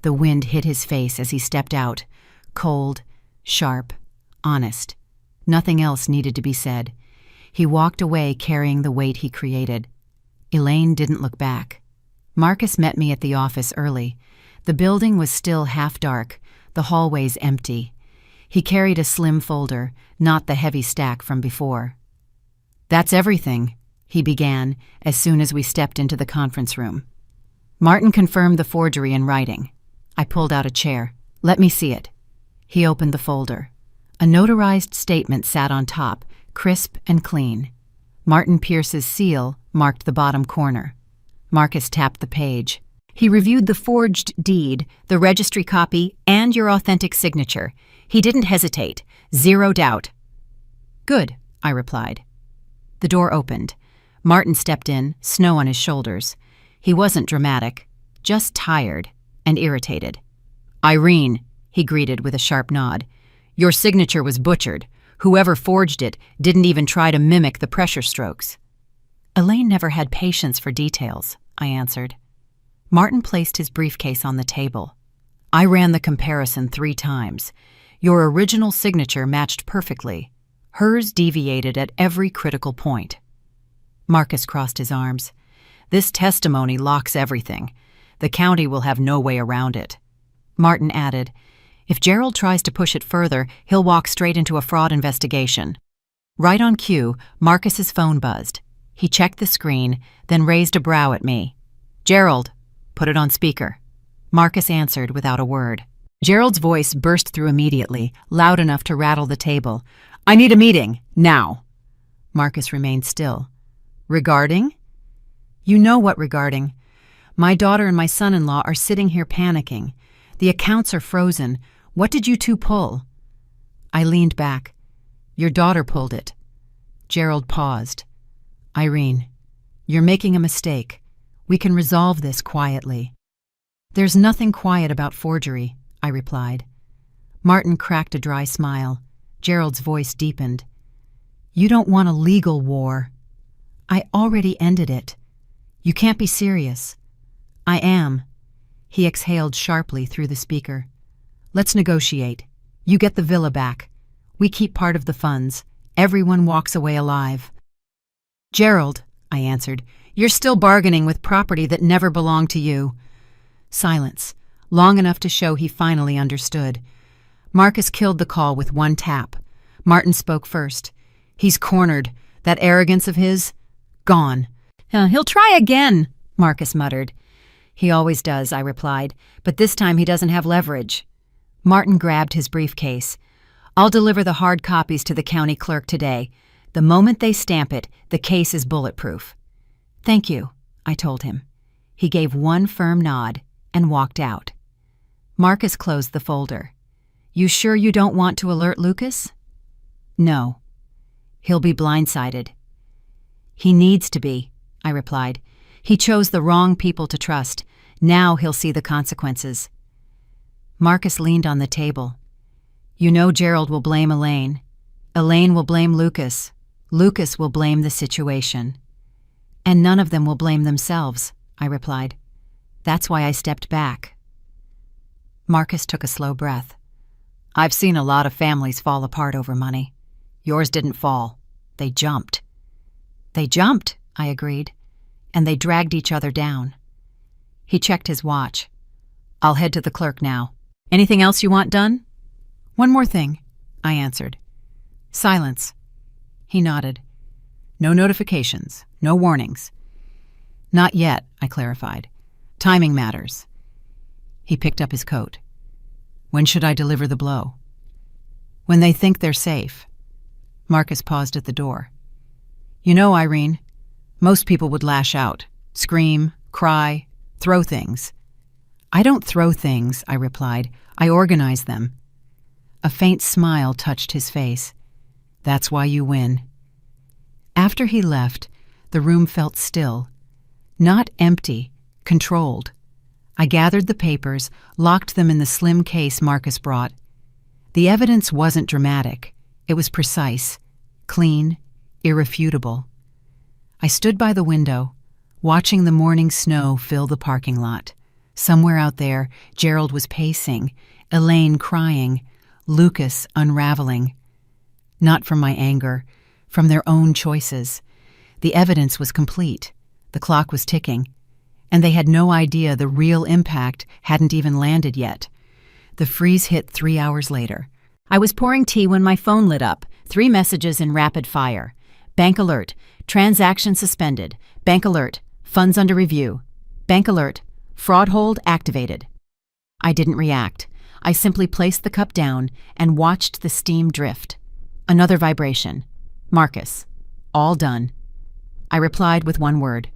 The wind hit his face as he stepped out, cold, sharp, honest. Nothing else needed to be said. He walked away carrying the weight he created. Elaine didn't look back. Marcus met me at the office early. The building was still half dark, the hallways empty. He carried a slim folder, not the heavy stack from before. That's everything, he began as soon as we stepped into the conference room. Martin confirmed the forgery in writing. I pulled out a chair. Let me see it. He opened the folder. A notarized statement sat on top, crisp and clean. Martin Pierce's seal marked the bottom corner. Marcus tapped the page. He reviewed the forged deed, the registry copy, and your authentic signature. He didn't hesitate. 0 doubt. Good, I replied. The door opened. Martin stepped in, snow on his shoulders. He wasn't dramatic, just tired and irritated. Irene, he greeted with a sharp nod. Your signature was butchered. Whoever forged it didn't even try to mimic the pressure strokes. Elaine never had patience for details, I answered. Martin placed his briefcase on the table. I ran the comparison 3 times. Your original signature matched perfectly. Hers deviated at every critical point. Marcus crossed his arms. This testimony locks everything. The county will have no way around it. Martin added, if Gerald tries to push it further, he'll walk straight into a fraud investigation. Right on cue, Marcus's phone buzzed. He checked the screen, then raised a brow at me. Gerald, put it on speaker. Marcus answered without a word. Gerald's voice burst through immediately, loud enough to rattle the table. I need a meeting, now. Marcus remained still. Regarding? You know what regarding. My daughter and my son-in-law are sitting here panicking. The accounts are frozen. What did you 2 pull? I leaned back. Your daughter pulled it. Gerald paused. Irene, you're making a mistake. We can resolve this quietly. There's nothing quiet about forgery, I replied. Martin cracked a dry smile. Gerald's voice deepened. You don't want a legal war. I already ended it. You can't be serious. I am. He exhaled sharply through the speaker. Let's negotiate. You get the villa back. We keep part of the funds. Everyone walks away alive. Gerald, I answered, you're still bargaining with property that never belonged to you. Silence, long enough to show he finally understood. Marcus killed the call with 1 tap. Martin spoke first. He's cornered. That arrogance of his, gone. He'll try again, Marcus muttered. He always does, I replied, but this time he doesn't have leverage. Martin grabbed his briefcase. I'll deliver the hard copies to the county clerk today. The moment they stamp it, the case is bulletproof. Thank you, I told him. He gave 1 firm nod and walked out. Marcus closed the folder. You sure you don't want to alert Lucas? No. He'll be blindsided. He needs to be, I replied. He chose the wrong people to trust. Now he'll see the consequences. Marcus leaned on the table. You know Gerald will blame Elaine. Elaine will blame Lucas. Lucas will blame the situation. And none of them will blame themselves, I replied. That's why I stepped back. Marcus took a slow breath. I've seen a lot of families fall apart over money. Yours didn't fall. They jumped. They jumped, I agreed, and they dragged each other down. He checked his watch. I'll head to the clerk now. Anything else you want done? One more thing, I answered. Silence. He nodded. No notifications, no warnings. Not yet, I clarified. Timing matters. He picked up his coat. When should I deliver the blow? When they think they're safe. Marcus paused at the door. You know, Irene, most people would lash out, scream, cry, throw things. I don't throw things, I replied. I organize them. A faint smile touched his face. That's why you win. After he left, the room felt still. Not empty, controlled. I gathered the papers, locked them in the slim case Marcus brought. The evidence wasn't dramatic. It was precise, clean, irrefutable. I stood by the window, watching the morning snow fill the parking lot. Somewhere out there, Gerald was pacing, Elaine crying, Lucas unraveling. Not from my anger, from their own choices. The evidence was complete. The clock was ticking. And they had no idea the real impact hadn't even landed yet. The freeze hit 3 hours later. I was pouring tea when my phone lit up. 3 messages in rapid fire. Bank alert. Transaction suspended. Bank alert. Funds under review. Bank alert. Fraud hold activated. I didn't react. I simply placed the cup down and watched the steam drift. Another vibration. Marcus. All done. I replied with one word.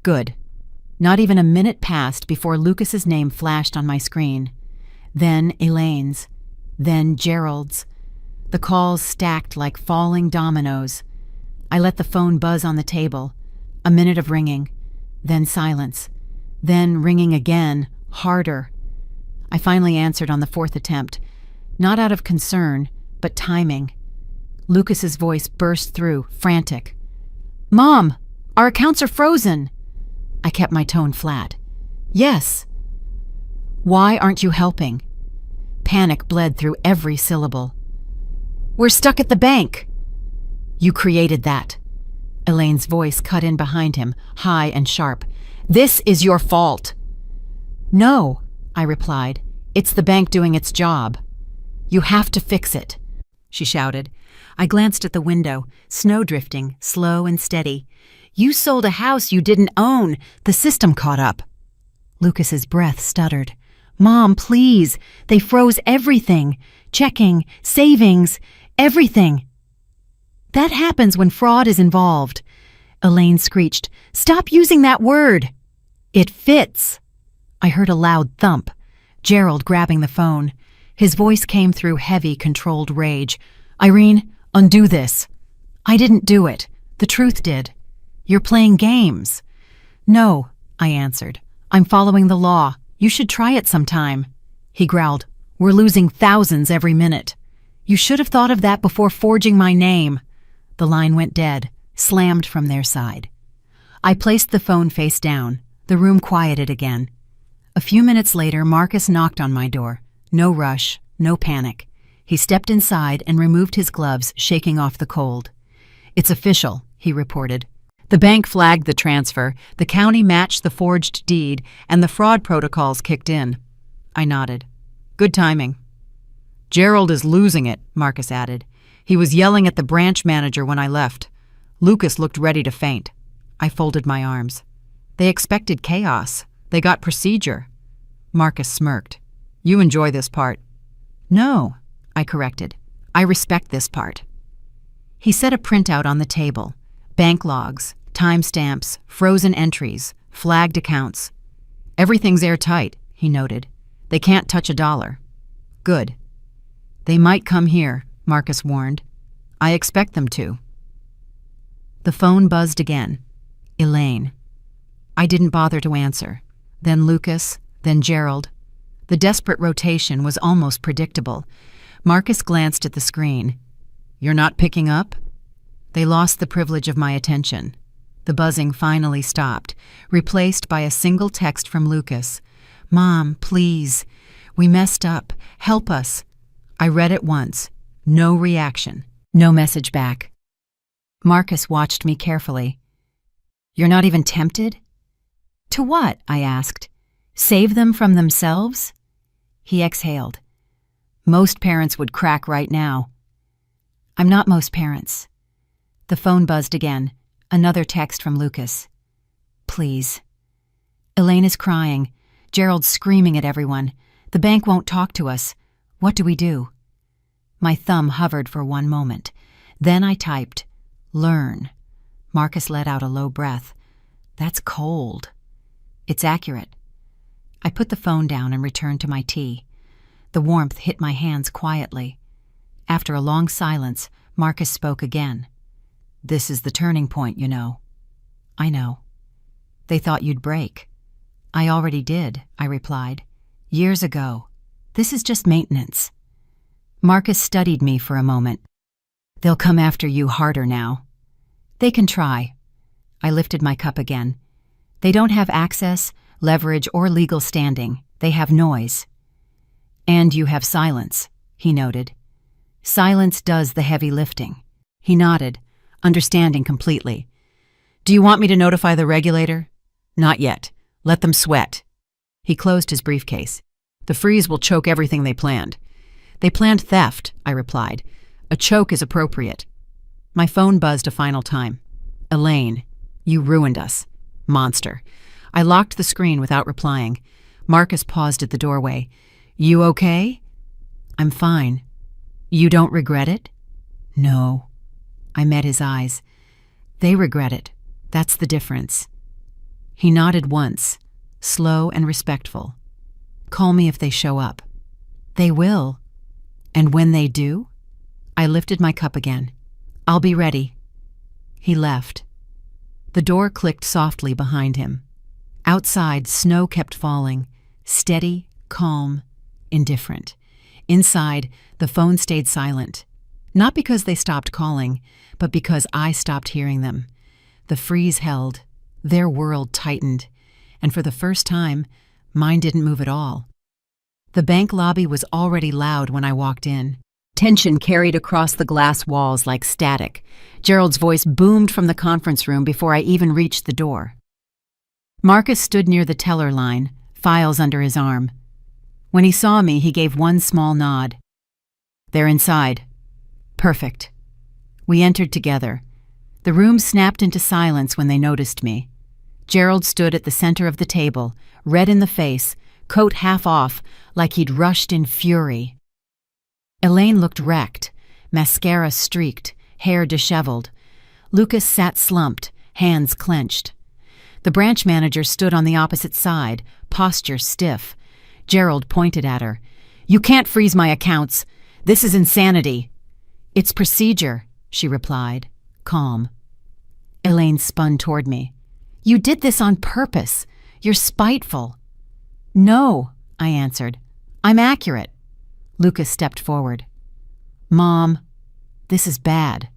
Good. Not even a minute passed before Lucas's name flashed on my screen. Then Elaine's. Then Gerald's. The calls stacked like falling dominoes. I let the phone buzz on the table. A minute of ringing. Then silence. Then ringing again, harder. I finally answered on the 4th attempt. Not out of concern, but timing. Lucas's voice burst through, frantic. Mom! Our accounts are frozen! I kept my tone flat. Yes. Why aren't you helping? Panic bled through every syllable. We're stuck at the bank. You created that. Elaine's voice cut in behind him, high and sharp. This is your fault. No, I replied. It's the bank doing its job. You have to fix it, she shouted. I glanced at the window, snow drifting, slow and steady. You sold a house you didn't own. The system caught up. Lucas's breath stuttered. Mom, please. They froze everything. Checking, savings, everything. That happens when fraud is involved. Elaine screeched. Stop using that word. It fits. I heard a loud thump. Gerald grabbing the phone. His voice came through heavy, controlled rage. Irene, undo this. I didn't do it. The truth did. You're playing games. No, I answered. I'm following the law. You should try it sometime. He growled. We're losing thousands every minute. You should have thought of that before forging my name. The line went dead, slammed from their side. I placed the phone face down. The room quieted again. A few minutes later, Marcus knocked on my door. No rush, no panic. He stepped inside and removed his gloves, shaking off the cold. It's official, he reported. The bank flagged the transfer, the county matched the forged deed, and the fraud protocols kicked in. I nodded. Good timing. Gerald is losing it, Marcus added. He was yelling at the branch manager when I left. Lucas looked ready to faint. I folded my arms. They expected chaos. They got procedure. Marcus smirked. You enjoy this part. No, I corrected. I respect this part. He set a printout on the table. Bank logs, timestamps, frozen entries, flagged accounts. Everything's airtight, he noted. They can't touch $1. Good. They might come here, Marcus warned. I expect them to. The phone buzzed again. Elaine. I didn't bother to answer. Then Lucas, then Gerald. The desperate rotation was almost predictable. Marcus glanced at the screen. You're not picking up? They lost the privilege of my attention. The buzzing finally stopped, replaced by a single text from Lucas. Mom, please. We messed up. Help us. I read it once. No reaction. No message back. Marcus watched me carefully. You're not even tempted? To what? I asked. Save them from themselves? He exhaled. Most parents would crack right now. I'm not most parents. The phone buzzed again. Another text from Lucas. Please. Elaine is crying. Gerald's screaming at everyone. The bank won't talk to us. What do we do? My thumb hovered for one moment. Then I typed, learn. Marcus let out a low breath. That's cold. It's accurate. I put the phone down and returned to my tea. The warmth hit my hands quietly. After a long silence, Marcus spoke again. This is the turning point, you know. I know. They thought you'd break. I already did, I replied. Years ago. This is just maintenance. Marcus studied me for a moment. They'll come after you harder now. They can try. I lifted my cup again. They don't have access, leverage, or legal standing. They have noise. And you have silence, he noted. Silence does the heavy lifting. He nodded, understanding completely. Do you want me to notify the regulator? Not yet. Let them sweat. He closed his briefcase. The freeze will choke everything they planned. They planned theft, I replied. A choke is appropriate. My phone buzzed a final time. Elaine, you ruined us. Monster. I locked the screen without replying. Marcus paused at the doorway. You okay? I'm fine. You don't regret it? No. I met his eyes. They regret it. That's the difference. He nodded once, slow and respectful. Call me if they show up. They will. And when they do? I lifted my cup again. I'll be ready. He left. The door clicked softly behind him. Outside, snow kept falling, steady, calm, indifferent. Inside, the phone stayed silent. Not because they stopped calling, but because I stopped hearing them. The freeze held. Their world tightened. And for the first time, mine didn't move at all. The bank lobby was already loud when I walked in. Tension carried across the glass walls like static. Gerald's voice boomed from the conference room before I even reached the door. Marcus stood near the teller line, files under his arm. When he saw me, he gave one small nod. They're inside. Perfect. We entered together. The room snapped into silence when they noticed me. Gerald stood at the center of the table, red in the face, coat half off, like he'd rushed in fury. Elaine looked wrecked, mascara streaked, hair disheveled. Lucas sat slumped, hands clenched. The branch manager stood on the opposite side, posture stiff. Gerald pointed at her. You can't freeze my accounts. This is insanity. It's procedure, she replied, calm. Elaine spun toward me. You did this on purpose. You're spiteful. No, I answered. I'm accurate. Lucas stepped forward. Mom, this is bad.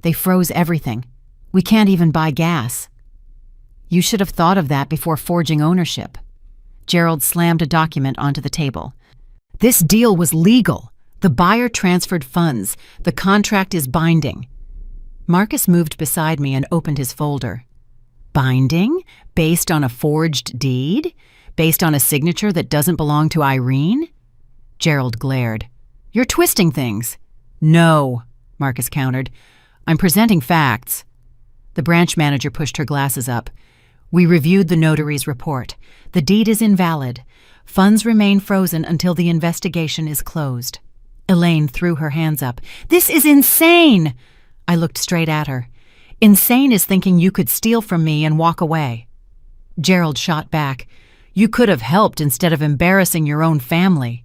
They froze everything. We can't even buy gas. You should have thought of that before forging ownership. Gerald slammed a document onto the table. This deal was legal. The buyer transferred funds. The contract is binding. Marcus moved beside me and opened his folder. Binding? Based on a forged deed? Based on a signature that doesn't belong to Irene? Gerald glared. You're twisting things. No, Marcus countered. I'm presenting facts. The branch manager pushed her glasses up. We reviewed the notary's report. The deed is invalid. Funds remain frozen until the investigation is closed. Elaine threw her hands up. This is insane! I looked straight at her. Insane is thinking you could steal from me and walk away. Gerald shot back. You could have helped instead of embarrassing your own family.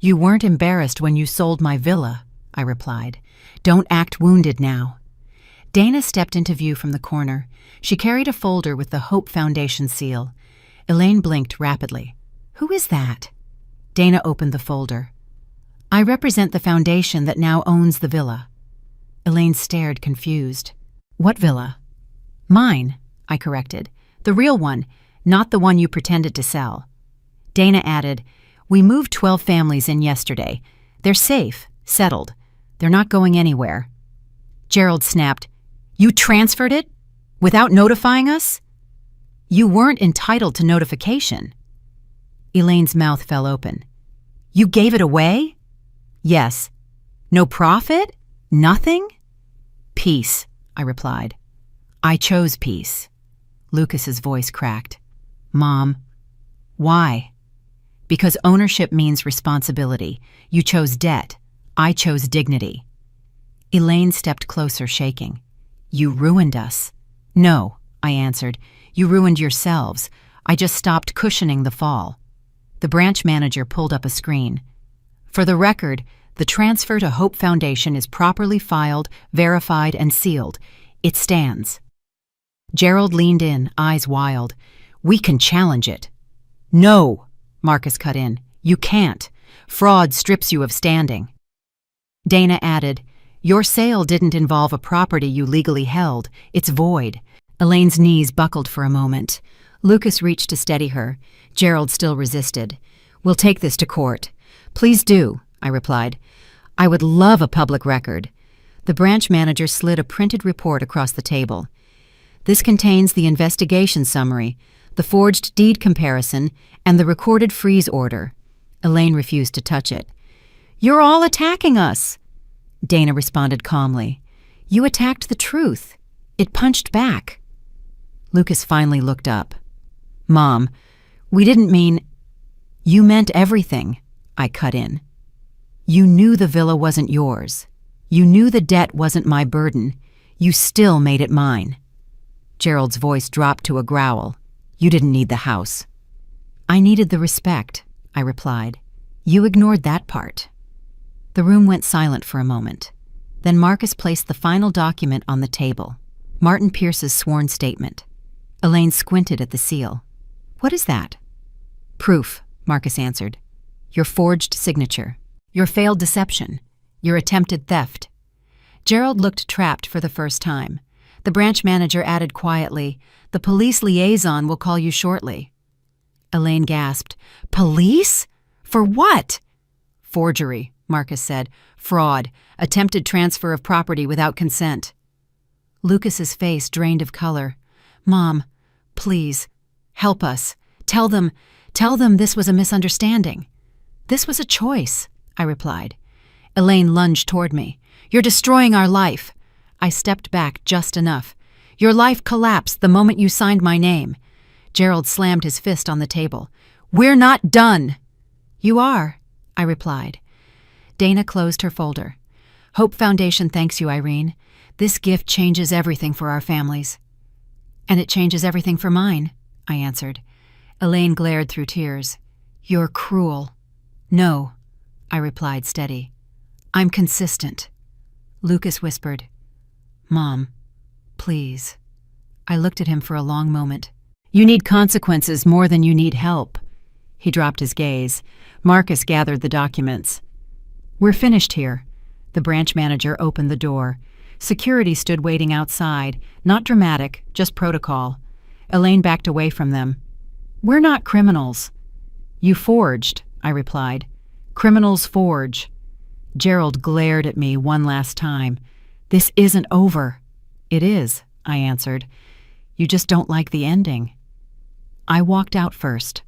You weren't embarrassed when you sold my villa, I replied. Don't act wounded now. Dana stepped into view from the corner. She carried a folder with the Hope Foundation seal. Elaine blinked rapidly. Who is that? Dana opened the folder. I represent the foundation that now owns the villa. Elaine stared, confused. What villa? Mine, I corrected. The real one, not the one you pretended to sell. Dana added, We moved 12 families in yesterday. They're safe, settled. They're not going anywhere. Gerald snapped, You transferred it? Without notifying us? You weren't entitled to notification. Elaine's mouth fell open. You gave it away? Yes. No profit? Nothing? Peace, I replied. I chose peace. Lucas's voice cracked. Mom, why? Because ownership means responsibility. You chose debt. I chose dignity. Elaine stepped closer, shaking. You ruined us. No, I answered. You ruined yourselves. I just stopped cushioning the fall. The branch manager pulled up a screen. For the record, the transfer to Hope Foundation is properly filed, verified, and sealed. It stands. Gerald leaned in, eyes wild. We can challenge it. No, Marcus cut in. You can't. Fraud strips you of standing. Dana added, Your sale didn't involve a property you legally held. It's void. Elaine's knees buckled for a moment. Lucas reached to steady her. Gerald still resisted. We'll take this to court. Please do, I replied. I would love a public record. The branch manager slid a printed report across the table. This contains the investigation summary, the forged deed comparison, and the recorded freeze order. Elaine refused to touch it. You're all attacking us. Dana responded calmly. You attacked the truth. It punched back. Lucas finally looked up. Mom, we didn't mean... You meant everything, I cut in. You knew the villa wasn't yours. You knew the debt wasn't my burden. You still made it mine. Gerald's voice dropped to a growl. You didn't need the house. I needed the respect, I replied. You ignored that part. The room went silent for a moment. Then Marcus placed the final document on the table. Martin Pierce's sworn statement. Elaine squinted at the seal. What is that? Proof, Marcus answered. Your forged signature. Your failed deception. Your attempted theft. Gerald looked trapped for the first time. The branch manager added quietly, The police liaison will call you shortly. Elaine gasped. Police? For what? Forgery, Marcus said. Fraud. Attempted transfer of property without consent. Lucas's face drained of color. Mom, please, help us. Tell them this was a misunderstanding. This was a choice, I replied. Elaine lunged toward me. You're destroying our life. I stepped back just enough. Your life collapsed the moment you signed my name. Gerald slammed his fist on the table. We're not done. You are, I replied. Dana closed her folder. Hope Foundation thanks you, Irene. This gift changes everything for our families. And it changes everything for mine, I answered. Elaine glared through tears. You're cruel. No, I replied, steady. I'm consistent. Lucas whispered, Mom, please. I looked at him for a long moment. You need consequences more than you need help. He dropped his gaze. Marcus gathered the documents. We're finished here. The branch manager opened the door. Security stood waiting outside, not dramatic, just protocol. Elaine backed away from them. We're not criminals. You forged, I replied. Criminals forge. Gerald glared at me one last time. This isn't over. It is, I answered. You just don't like the ending. I walked out first.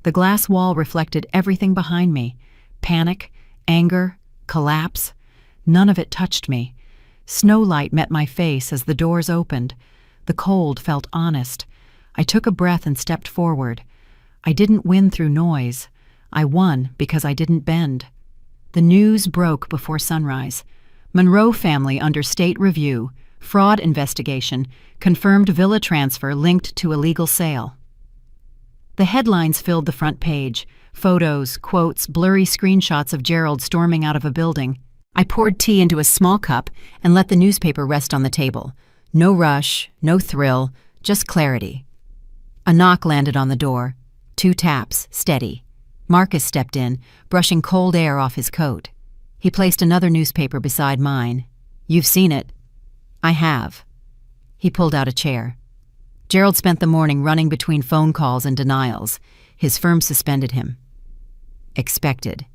The glass wall reflected everything behind me. Panic, anger, collapse. None of it touched me. Snowlight met my face as the doors opened. The cold felt honest. I took a breath and stepped forward. I didn't win through noise. I won because I didn't bend. The news broke before sunrise. Monroe family under state review. Fraud investigation. Confirmed villa transfer linked to illegal sale. The headlines filled the front page. Photos, quotes, blurry screenshots of Gerald storming out of a building. I poured tea into a small cup and let the newspaper rest on the table. No rush, no thrill, just clarity. A knock landed on the door. 2 taps, steady. Marcus stepped in, brushing cold air off his coat. He placed another newspaper beside mine. "You've seen it." "I have." He pulled out a chair. Gerald spent the morning running between phone calls and denials. His firm suspended him. "Expected."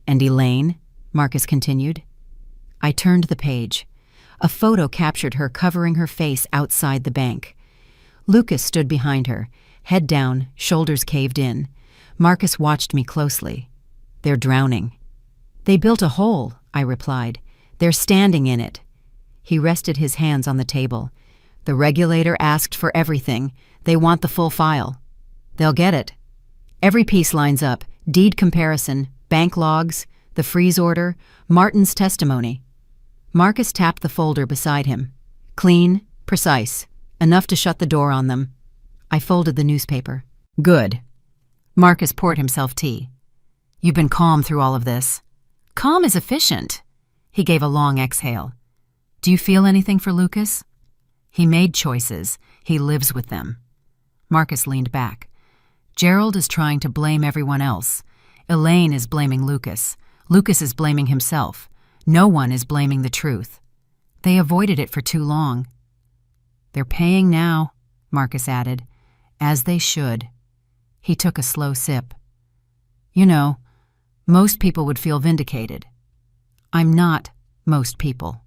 "And Elaine?" Marcus continued. I turned the page. A photo captured her covering her face outside the bank. Lucas stood behind her, head down, shoulders caved in. Marcus watched me closely. "They're drowning." "They built a hole," I replied. "They're standing in it." He rested his hands on the table. "The regulator asked for everything. They want the full file." "They'll get it." Every piece lines up: deed comparison, bank logs, the freeze order, Martin's testimony. Marcus tapped the folder beside him. Clean, precise, enough to shut the door on them. I folded the newspaper. "Good." Marcus poured himself tea. "You've been calm through all of this." "Calm is efficient." He gave a long exhale. "Do you feel anything for Lucas?" "He made choices. He lives with them." Marcus leaned back. "Gerald is trying to blame everyone else. Elaine is blaming Lucas. Lucas is blaming himself. No one is blaming the truth. They avoided it for too long." "They're paying now," Marcus added. "As they should." He took a slow sip. "You know, most people would feel vindicated. I'm not most people."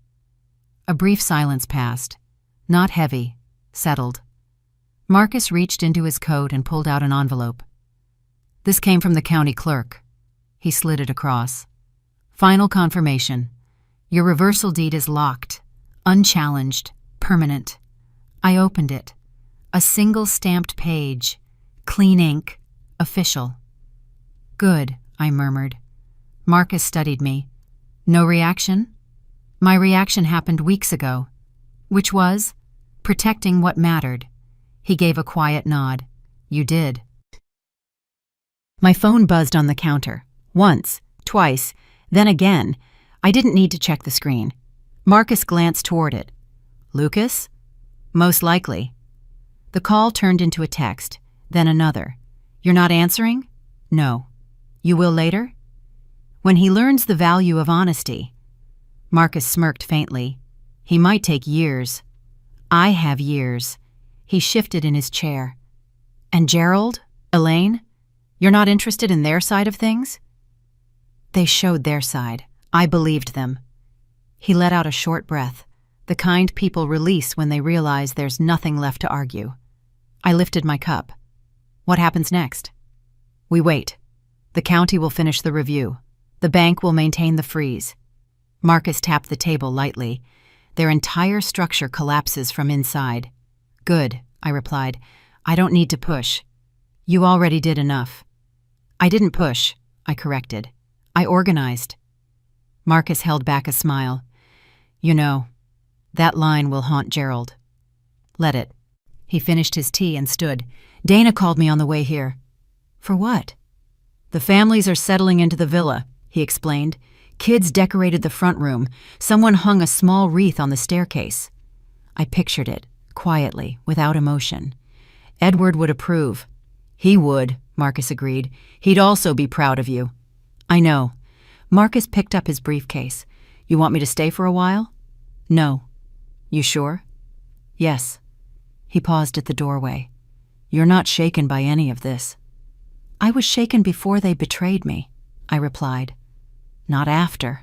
A brief silence passed. Not heavy, settled. Marcus reached into his coat and pulled out an envelope. "This came from the county clerk." He slid it across. "Final confirmation. Your reversal deed is locked, unchallenged, permanent." I opened it. A single stamped page. Clean ink. Official. "Good," I murmured. Marcus studied me. "No reaction?" "My reaction happened weeks ago." "Which was?" "Protecting what mattered." He gave a quiet nod. "You did." My phone buzzed on the counter. Once, twice, then again. I didn't need to check the screen. Marcus glanced toward it. "Lucas?" "Most likely." The call turned into a text, then another. "You're not answering?" "No." "You will later?" "When he learns the value of honesty." Marcus smirked faintly. "He might take years." "I have years." He shifted in his chair. "And Gerald? Elaine? You're not interested in their side of things?" "They showed their side. I believed them." He let out a short breath, the kind people release when they realize there's nothing left to argue. I lifted my cup. "What happens next?" "We wait. The county will finish the review. The bank will maintain the freeze." Marcus tapped the table lightly. Their entire structure collapses from inside. "Good," I replied. "I don't need to push." "You already did enough." "I didn't push," I corrected. "I organized." Marcus held back a smile. "You know, that line will haunt Gerald." "Let it." He finished his tea and stood. "Dana called me on the way here." "For what?" "The families are settling into the villa," he explained. "Kids decorated the front room. Someone hung a small wreath on the staircase." I pictured it, quietly, without emotion. "Edward would approve." "He would," Marcus agreed. "He'd also be proud of you." "I know." Marcus picked up his briefcase. "You want me to stay for a while?" "No." "You sure?" "Yes." He paused at the doorway. "You're not shaken by any of this." "I was shaken before they betrayed me," I replied. "Not after."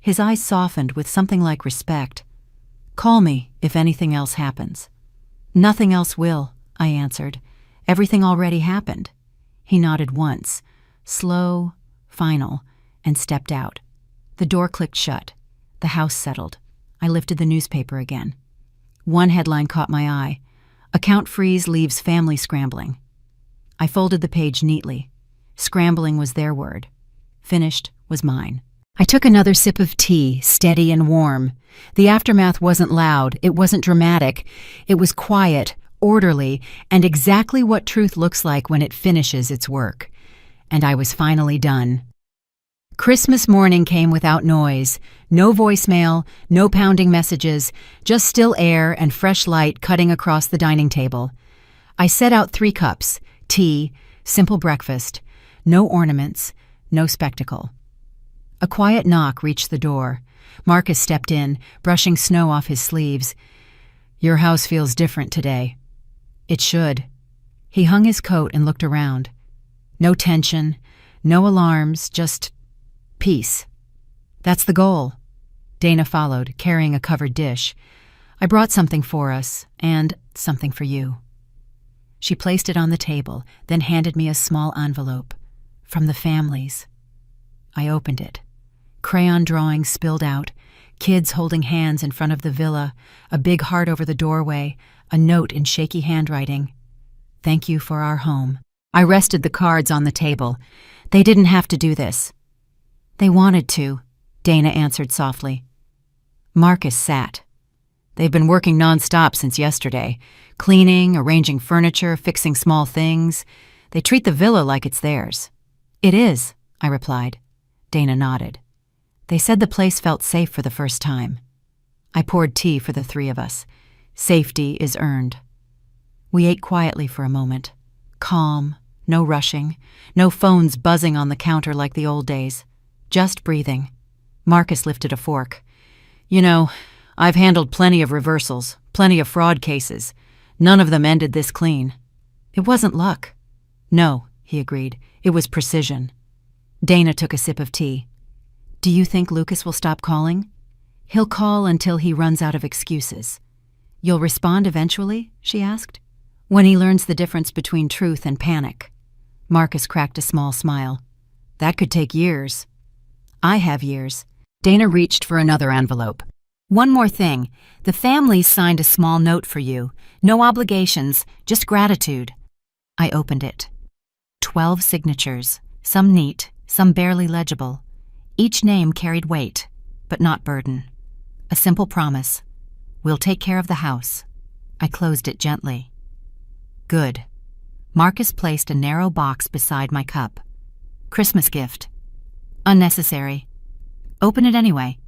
His eyes softened with something like respect. "Call me if anything else happens." "Nothing else will," I answered. "Everything already happened." He nodded once, slow, final, and stepped out. The door clicked shut. The house settled. I lifted the newspaper again. One headline caught my eye. "Account freeze leaves family scrambling." I folded the page neatly. Scrambling was their word. Finished was mine. I took another sip of tea, steady and warm. The aftermath wasn't loud, it wasn't dramatic. It was quiet, orderly, and exactly what truth looks like when it finishes its work. And I was finally done. Christmas morning came without noise. No voicemail, no pounding messages, just still air and fresh light cutting across the dining table. I set out 3 cups, tea, simple breakfast, no ornaments, no spectacle. A quiet knock reached the door. Marcus stepped in, brushing snow off his sleeves. "Your house feels different today." "It should." He hung his coat and looked around. No tension, no alarms, just peace. "That's the goal." Dana followed, carrying a covered dish. "I brought something for us, and something for you." She placed it on the table, then handed me a small envelope. "From the families." I opened it. Crayon drawings spilled out, kids holding hands in front of the villa, a big heart over the doorway, a note in shaky handwriting. "Thank you for our home." I rested the cards on the table. "They didn't have to do this." "They wanted to," Dana answered softly. Marcus sat. "They've been working nonstop since yesterday, cleaning, arranging furniture, fixing small things. They treat the villa like it's theirs." "It is," I replied. Dana nodded. "They said the place felt safe for the first time." I poured tea for the 3 of us. Safety is earned. We ate quietly for a moment. Calm, no rushing, no phones buzzing on the counter like the old days. Just breathing. Marcus lifted a fork. "You know, I've handled plenty of reversals, plenty of fraud cases. None of them ended this clean." "It wasn't luck." "No," he agreed. "It was precision." Dana took a sip of tea. "Do you think Lucas will stop calling?" "He'll call until he runs out of excuses." "You'll respond eventually?" she asked. "When he learns the difference between truth and panic." Marcus cracked a small smile. "That could take years." "I have years." Dana reached for another envelope. "One more thing. The families signed a small note for you. No obligations, just gratitude." I opened it. 12 signatures, some neat, some barely legible. Each name carried weight, but not burden. A simple promise. "We'll take care of the house." I closed it gently. "Good." Marcus placed a narrow box beside my cup. "Christmas gift." "Unnecessary." "Open it anyway."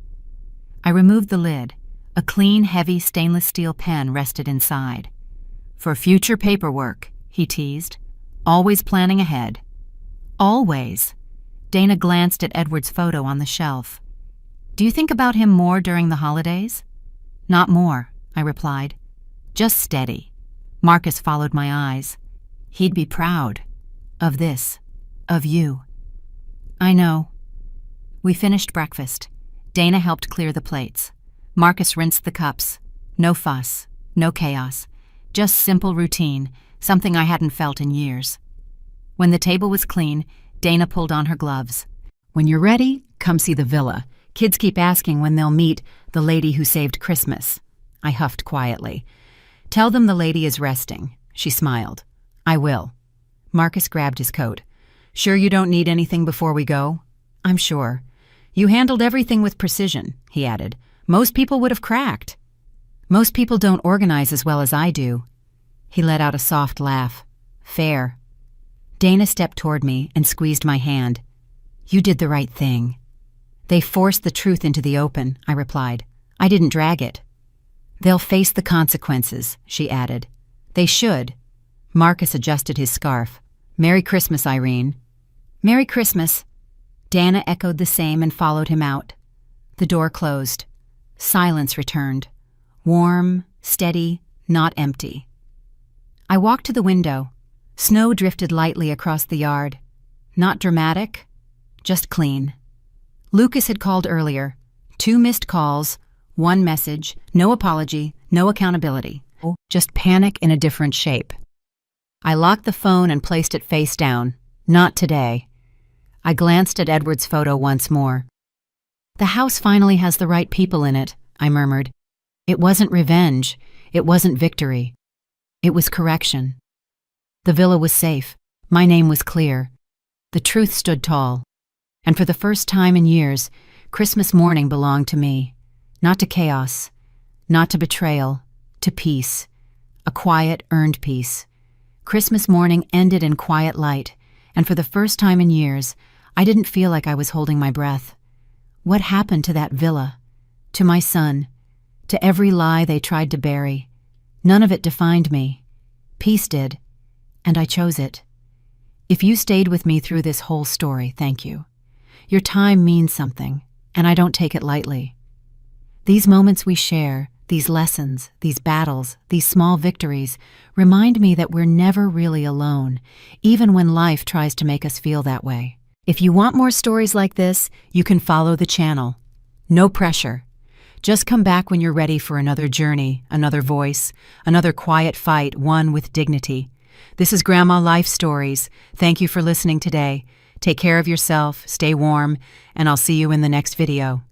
I removed the lid. A clean, heavy stainless steel pen rested inside. "For future paperwork," he teased. "Always planning ahead." "Always." Dana glanced at Edward's photo on the shelf. "Do you think about him more during the holidays?" "Not more," I replied. "Just steady." Marcus followed my eyes. "He'd be proud. Of this. Of you." "I know." We finished breakfast. Dana helped clear the plates. Marcus rinsed the cups. No fuss, no chaos. Just simple routine, something I hadn't felt in years. When the table was clean, Dana pulled on her gloves. "When you're ready, come see the villa. Kids keep asking when they'll meet the lady who saved Christmas." I huffed quietly. "Tell them the lady is resting." She smiled. "I will." Marcus grabbed his coat. "Sure you don't need anything before we go?" "I'm sure." "You handled everything with precision," he added. "Most people would have cracked." "Most people don't organize as well as I do." He let out a soft laugh. "Fair." Dana stepped toward me and squeezed my hand. "You did the right thing." "They forced the truth into the open," I replied. "I didn't drag it." "They'll face the consequences," she added. "They should." Marcus adjusted his scarf. "Merry Christmas, Irene." "Merry Christmas." Dana echoed the same and followed him out. The door closed. Silence returned. Warm, steady, not empty. I walked to the window. Snow drifted lightly across the yard. Not dramatic, just clean. Lucas had called earlier. 2 missed calls, 1 message, no apology, no accountability. Just panic in a different shape. I locked the phone and placed it face down. Not today. I glanced at Edward's photo once more. "The house finally has the right people in it," I murmured. It wasn't revenge. It wasn't victory. It was correction. The villa was safe. My name was clear. The truth stood tall. And for the first time in years, Christmas morning belonged to me. Not to chaos. Not to betrayal. To peace. a quiet, earned peace. Christmas morning ended in quiet light, and for the first time in years, I didn't feel like I was holding my breath. What happened to that villa? To my son? To every lie they tried to bury? None of it defined me. Peace did, and I chose it. If you stayed with me through this whole story, thank you. Your time means something, and I don't take it lightly. These moments we share, these lessons, these battles, these small victories, remind me that we're never really alone, even when life tries to make us feel that way. If you want more stories like this, you can follow the channel. No pressure. Just come back when you're ready for another journey, another voice, another quiet fight, one with dignity. This is Grandma Life Stories. Thank you for listening today. Take care of yourself, stay warm, and I'll see you in the next video.